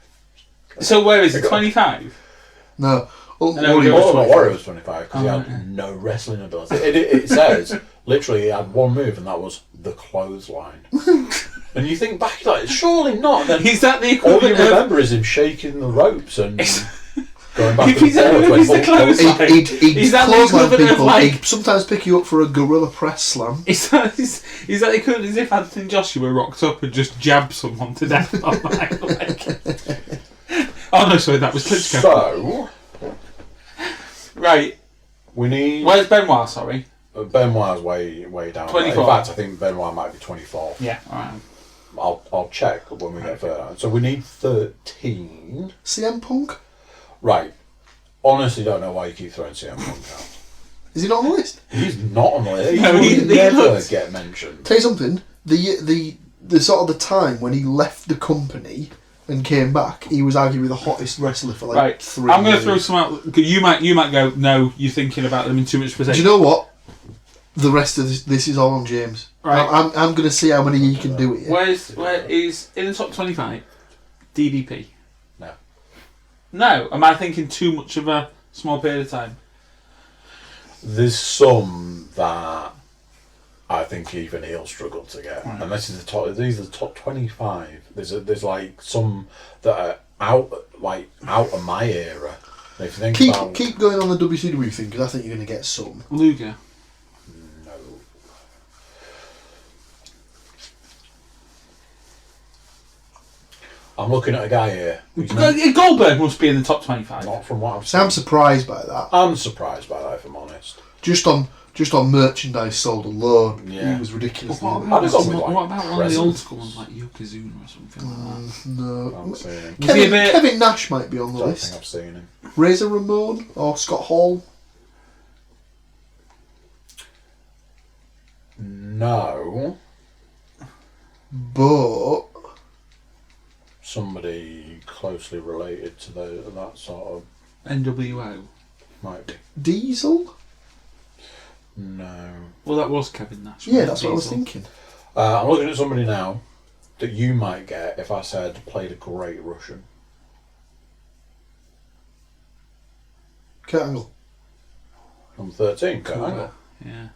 D: So where is it? 25?
B: No.
D: Warrior
C: Warrior was 25 because he
D: Oh,
C: had
D: yeah.
C: no wrestling ability. It says literally he had one move, and that was the clothesline. And you think back, like surely not. And then
D: Is that the
C: all you
D: equivalent of...
C: remember is him shaking the ropes and going back
D: If
C: and
D: he's
C: forth.
D: the
C: when
D: clothesline-
B: He'd
D: Is that the
B: clothesline
D: equivalent of
B: people.
D: like...
B: He'd sometimes pick you up for a gorilla press slam.
D: Is that the equivalent as if Anthony Joshua rocked up and just jabbed someone to death on my leg? Oh no, sorry, that was Klitschko.
C: So
D: Right,
C: we need
D: where's Benoit, sorry?
C: Benoit's way down.
D: 24.
C: In fact, I think Benoit might be 24.
D: Yeah, alright.
C: I'll check when we get further. So we need 13.
B: CM Punk?
C: Right. Honestly, don't know why you keep throwing CM Punk out.
B: Is he not on the list?
C: He's not on the list. He
D: No,
C: will
D: he
C: never
D: looked-
C: get mentioned.
B: Tell you something. The sort of the time when he left the company and came back, he was arguably the hottest wrestler for like
D: Right,
B: 3
D: I'm going to
B: years.
D: throw some out. You might go, no, you're thinking about them in too much
B: Do
D: percentage.
B: you know what? The rest of this is all on James.
D: Right.
B: I'm going to see how many he can do it. Yeah?
D: Where is in the top 25? DDP.
C: No.
D: No, am I thinking too much of a small period of time?
C: There's some that I think even he'll struggle to get.
D: Right.
C: And this is the top. These are the top 25. There's like some that are out of my era. And if you think about
B: Keep going on the WCW thing because I think you're going to get some.
D: Luger.
C: no. I'm looking at a guy here. who's
D: Goldberg must be in the top 25.
C: not from what I've
B: So
C: seen.
B: I'm surprised by that.
C: I'm surprised by that, if I'm honest.
B: Just on Just on merchandise sold alone,
C: Yeah.
B: he was ridiculous.
D: What
C: I'd have gone with,
D: what
C: like,
D: about one of the old
C: presents.
D: school ones like Yokozuna or something like that?
B: No.
C: I haven't seen him.
D: Was he a bit-
B: Kevin Nash might be on the
C: I don't
B: list.
C: think I've seen him.
B: Razor Ramon or Scott Hall.
C: No.
B: But
C: Somebody closely related to that sort of
D: NWO.
C: might be.
B: Diesel?
C: No.
D: Well, that was Kevin Nash.
B: Yeah,
D: wasn't
B: that's
D: it,
B: what I was
D: Diesel?
B: thinking.
C: I'm looking at somebody now that you might get if I said played a great Russian.
B: Kurt Angle.
C: Number 13, Kurt
D: Cool.
C: Angle.
D: Yeah.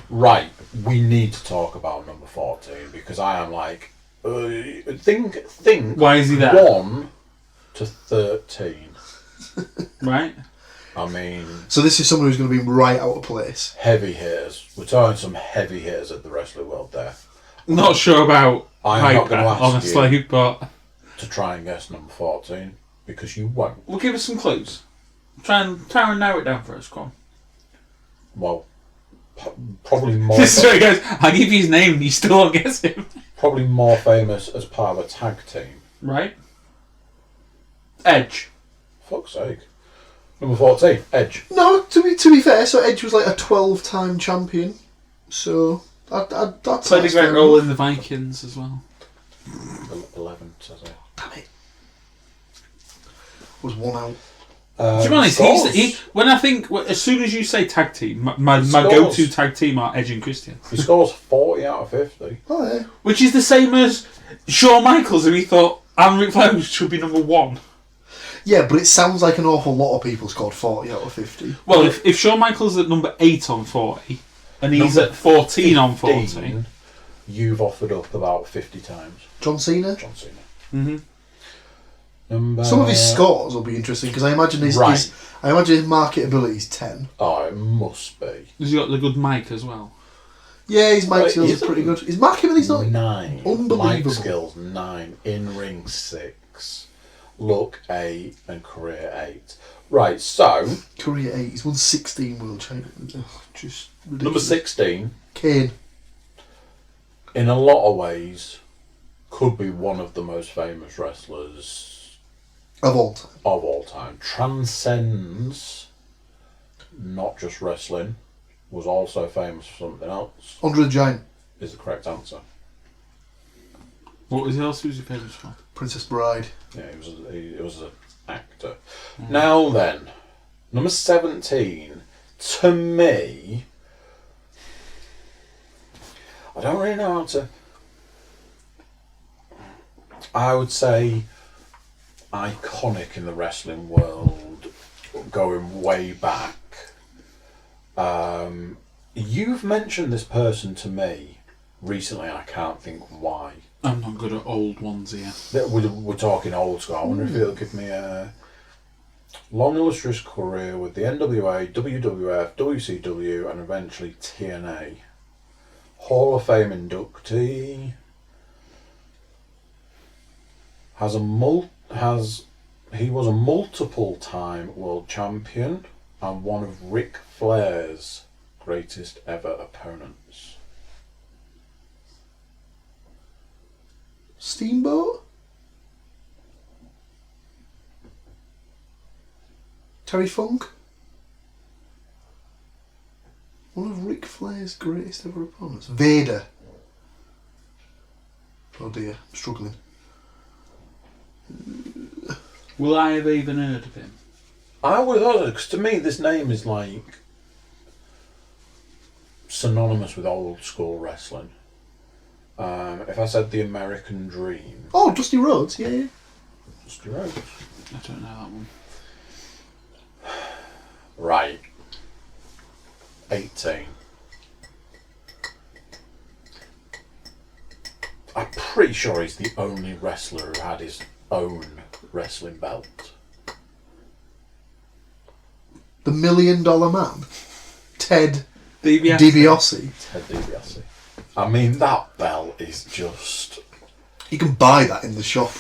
C: Right, we need to talk about number 14 because I am like, think
D: Why is he there?
C: 1 to 13.
D: Right?
C: I mean,
B: So this is someone who's going to be right out of place.
C: heavy hitters. We're talking some heavy hitters at the wrestling world there.
D: Not sure about
C: I'm not
D: Piper,
C: going to ask
D: honestly,
C: you
D: but
C: to try and guess number 14 because you won't.
D: we'll give us some clues. Try and narrow it down for us, come on.
C: Well, probably more.
D: This is where he goes, I'll give you his name and you still won't guess him.
C: Probably more famous as part of a tag team.
D: Right? Edge.
C: Fuck's sake. Number 14, Edge.
B: No, to be fair, so Edge was like a 12-time champion. So that's
D: Played a great role in the Vikings as well.
C: 11, says it.
B: Damn it. Was one out.
D: To be honest, when I think, as soon as you say tag team, my
C: Scores.
D: go-to tag team are Edge and Christian.
C: He scores 40 out of 50.
B: Oh yeah.
D: Which is the same as Shawn Michaels, who he thought Alan Ric Flair should be number 1.
B: Yeah, but it sounds like an awful lot of people scored 40 out of 50.
D: Well, if Shawn Michaels is at number 8 on 40, and he's
C: Number
D: at 14 on
C: 15,
D: 40...
C: You've offered up about 50 times.
B: John Cena.
C: John Cena.
D: Mm-hmm.
B: Some of his scores will be interesting because I imagine his marketability is 10.
C: Oh, it must be.
D: Has he got the good mic as well?
B: Yeah, his mic
C: Right,
B: skills
C: is
B: are pretty
C: it?
B: good. His marketability's not
C: 9.
B: unbelievable.
C: Mic skills 9. In ring 6. Look 8 and career 8. Right, so
B: career 8. He's won 16 world champions. Just ridiculous.
C: number 16,
B: Kane.
C: in a lot of ways, could be one of the most famous wrestlers
B: Of all time.
C: of all time. Transcends not just wrestling, was also famous for something else,
B: Andre the Giant.
C: is the correct answer.
D: What else was he famous for?
B: Princess Bride.
C: Yeah, he was an actor. Now then, number 17, to me, I don't really know how to... I would say iconic in the wrestling world, going way back. You've mentioned this person to me recently, I can't think why.
D: I'm not good at old ones here.
C: We're talking old school. I wonder if it'll give me a long illustrious career with the NWA, WWF, WCW, and eventually TNA. Hall of Fame inductee. He was a multiple-time world champion and one of Ric Flair's greatest ever opponents.
B: Steamboat? Terry Funk? One of Ric Flair's greatest ever opponents. Vader. Oh dear, I'm struggling.
D: Will I have even heard of him?
C: I would have heard it, because to me this name is like synonymous with old school wrestling. If I said the American Dream,
B: Oh, Dusty Rhodes, yeah.
C: Dusty Rhodes.
D: I don't know that one.
C: Right. 18. I'm pretty sure he's the only wrestler who had his own wrestling belt.
B: The $1 Million Man. Ted
D: DiBiase.
B: DiBiase.
C: Ted DiBiase. I mean, that belt is just...
B: You can buy that in the shop.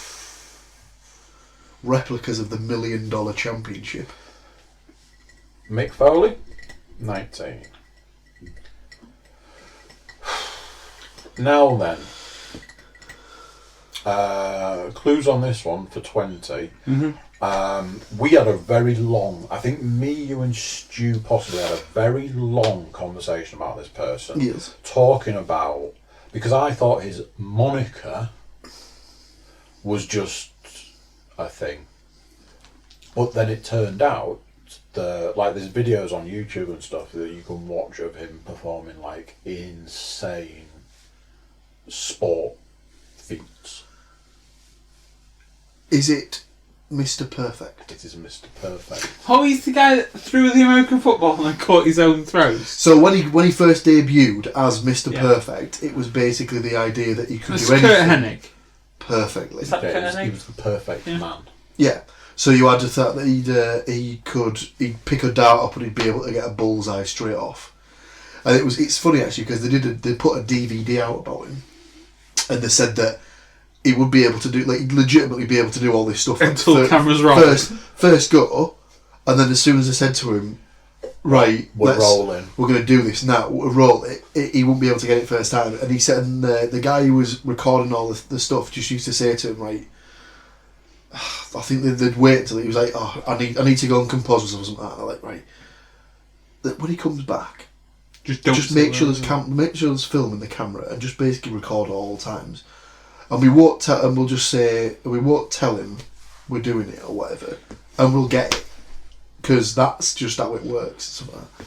B: Replicas of the $1 Million Championship.
C: Mick Foley, 19. Now then, clues on this one for 20. We had a very long, I think me, you and Stu possibly had a very long conversation about this person.
B: Yes.
C: Talking about, because I thought his moniker was just a thing. But then it turned out, there's videos on YouTube and stuff that you can watch of him performing like insane sport feats.
B: Is it Mr. Perfect?
C: It is Mr. Perfect.
D: Oh, he's the guy that threw the American football and then caught his own throws.
B: So when he first debuted as Mr.
D: Yeah.
B: Perfect, it was basically the idea that he could
D: That's
B: do anything
D: Kurt Hennig.
B: perfectly.
D: Is that
C: Yeah,
D: Kurt
C: he
D: Hennig?
C: was the perfect man.
B: Yeah. So you had to thought that he'd pick a dart up and he'd be able to get a bullseye straight off. And it's funny actually because they put a DVD out about him, and they said that he would be able to do, like, he'd legitimately be able to do all this stuff
D: Until the cameras roll.
B: First go, and then as soon as they said to him, right,
C: We're rolling.
B: we're going to do this now, we'll roll it, he wouldn't be able to get it first time. And he said, and the guy who was recording all the stuff just used to say to him, right, I think they'd wait till he was like, oh, I need to go and compose myself or something like that. And they're like, right, that when he comes back, just make sure there's film in the camera and just basically record all times. And we won't tell, and we'll just say, we won't tell him we're doing it or whatever, and we'll get it, because that's just how it works. And stuff like that.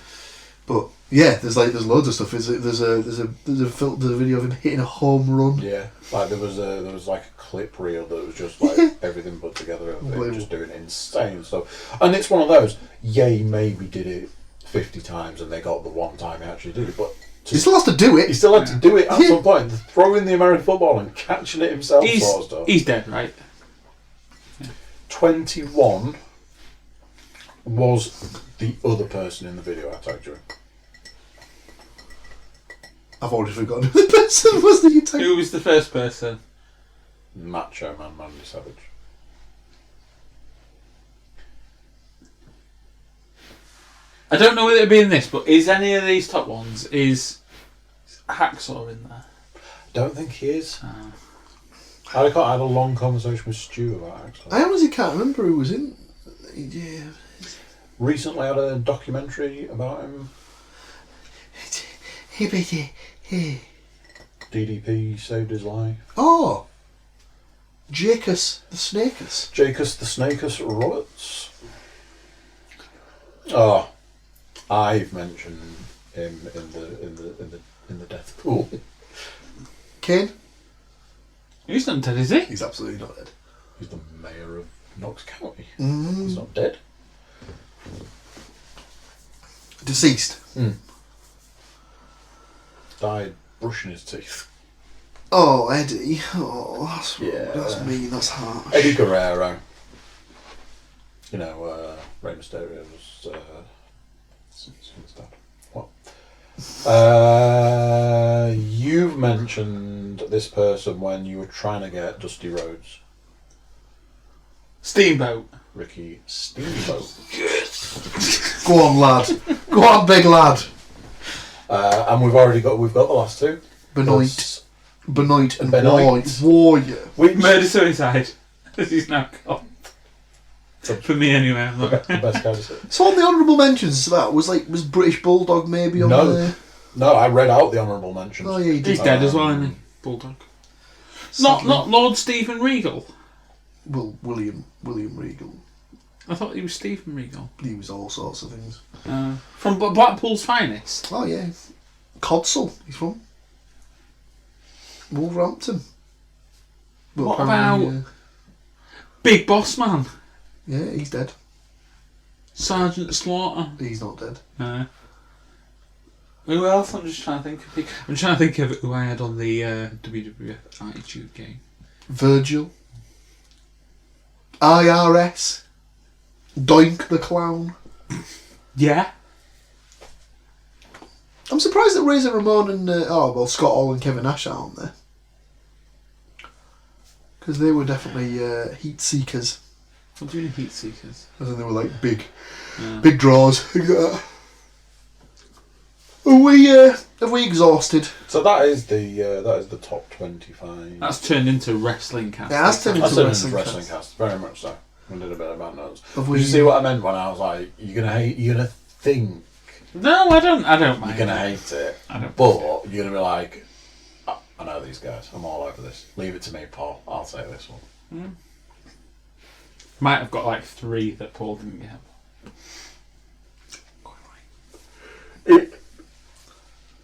B: But yeah, there's loads of stuff. There's a video of him hitting a home run.
C: Yeah, like there was like a clip reel that was just like everything put together of him just doing insane stuff. And it's one of those, he maybe did it 50 times and they got the one time he actually did it, but
B: He still has to do it.
C: he still had to do it at some point, throwing the American football and catching it himself sort of stuff.
D: He's dead, right?
C: 21 was the other person in the video I tagged you in.
B: I've already forgotten who the person was that you tagged.
D: Who was the first person?
C: Macho Man Mandy Savage.
D: I don't know whether it'd be in this, but is any of these top ones, is Hacksaw in there?
C: Don't think he is. I had a long conversation with Stu about it, actually.
B: I honestly can't remember who was in. Yeah.
C: Recently had a documentary about him. DDP saved his life.
B: Oh, Jacus the Snakus.
C: Jacus the Snakus Roberts. Oh, I've mentioned him in the death pool.
B: Kane?
D: He's not dead, is he?
B: He's absolutely not dead.
C: He's the mayor of Knox County.
B: Mm.
C: He's not dead.
B: Deceased.
C: Died brushing his teeth.
B: Oh, Eddie. Oh,
C: Yeah.
B: that's mean. That's harsh.
C: Eddie Guerrero. You know, Rey Mysterio's son's dad. What? You've mentioned this person when you were trying to get Dusty Rhodes.
D: Steamboat.
C: Ricky Steamboat.
B: Go on, lad. Go on, big lad.
C: And we've got the last two.
B: Benoit and
C: Benoit.
B: Warrior.
C: Which
D: Murder-suicide, as he's now called. For me, anyway. I'm not.
C: the best guy to say.
B: So on the honourable mentions to that, was British Bulldog maybe on
C: No.
B: there?
C: No, I read out the honourable mentions.
B: Oh yeah, he did.
D: He's dead as well, isn't he? Bulldog. Not Lord Stephen Regal.
B: Well, William Regal.
D: I thought he was Stephen Regal.
B: He was all sorts of things.
D: From Blackpool's finest.
B: Oh yeah, Codsall. He's from Wolverhampton. But
D: What
B: apparently,
D: about Big Boss Man?
B: Yeah, he's dead.
D: Sergeant Slaughter.
B: He's not dead.
D: Who else? I'm just trying to think of. I'm trying to think of who I had on the WWF Attitude game.
B: Virgil. IRS. Doink the Clown.
D: Yeah.
B: I'm surprised that Razor Ramon and Scott Hall and Kevin Nash aren't there. Because they were definitely heat seekers.
D: What do you mean heat seekers?
B: As in they were like big draws. Have we exhausted?
C: So that is the top 25.
D: That's turned into wrestling cast.
B: Yeah, that's turned
C: That's
B: into
C: a
B: wrestling
C: wrestling
B: cast.
C: cast, very much so. We did a bit about notes.
B: Have
C: Did
B: we-
C: you see what I meant when I was like, you're gonna think
D: No, I don't mind.
C: you're gonna hate it,
D: I don't.
C: but you're gonna be like, "Oh, I know these guys. I'm all over this. Leave it to me, Paul. I'll take this one."
D: Might have got like 3 that Paul didn't get.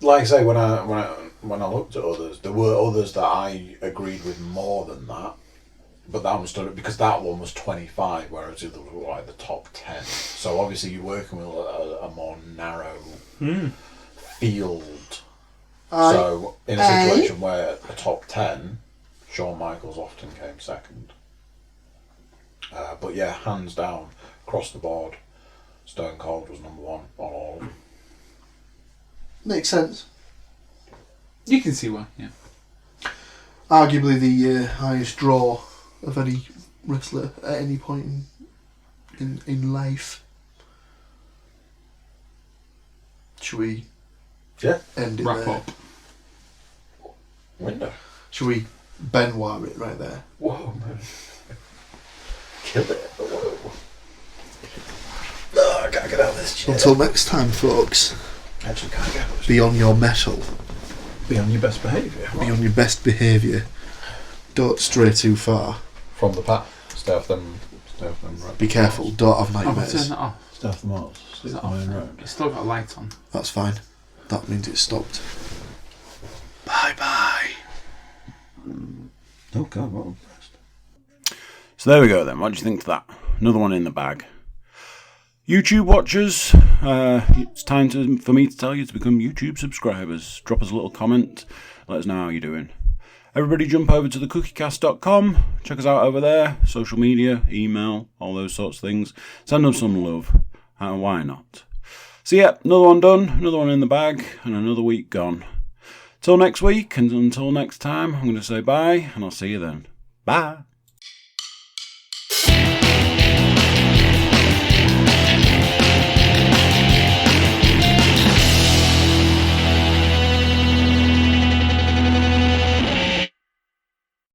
C: Like I say, when I looked at others, there were others that I agreed with more than that. But that one stood because that one was 25, whereas the others were like the top 10. So obviously you're working with a more narrow field. So in a situation where a top 10, Shawn Michaels often came second. But yeah, hands down, across the board, Stone Cold was number 1 on all of them.
B: Makes sense.
D: You can see why, yeah.
B: Arguably the highest draw of any wrestler at any point in life. Should we end it
C: Wrap
B: there?
C: up. Window.
B: Should we Benoit it right there?
C: Whoa, man. Kill it. Whoa. No, I can't get out of this chair.
B: Until next time, folks.
C: Actually, can't get out of this
B: Be on your mettle.
C: Be on your best behaviour.
B: Be on your best behaviour. Don't stray too far.
C: From the path. Stay off them. Right.
B: Be careful. Don't have
D: I'll turn
B: nightmares.
D: that off.
C: Stay off the moors.
D: Is that off? It's still got a light on.
B: That's fine. That means it's stopped. Bye bye.
C: Oh God, what was best?
A: So there we go then. What do you think to that? Another one in the bag. YouTube watchers, it's time for me to tell you to become YouTube subscribers. Drop us a little comment. Let us know how you're doing. Everybody jump over to thecookiecast.com. Check us out over there. Social media, email, all those sorts of things. Send us some love. Why not? So yeah, another one done. Another one in the bag. And another week gone. Till next week and until next time, I'm going to say bye. And I'll see you then. Bye.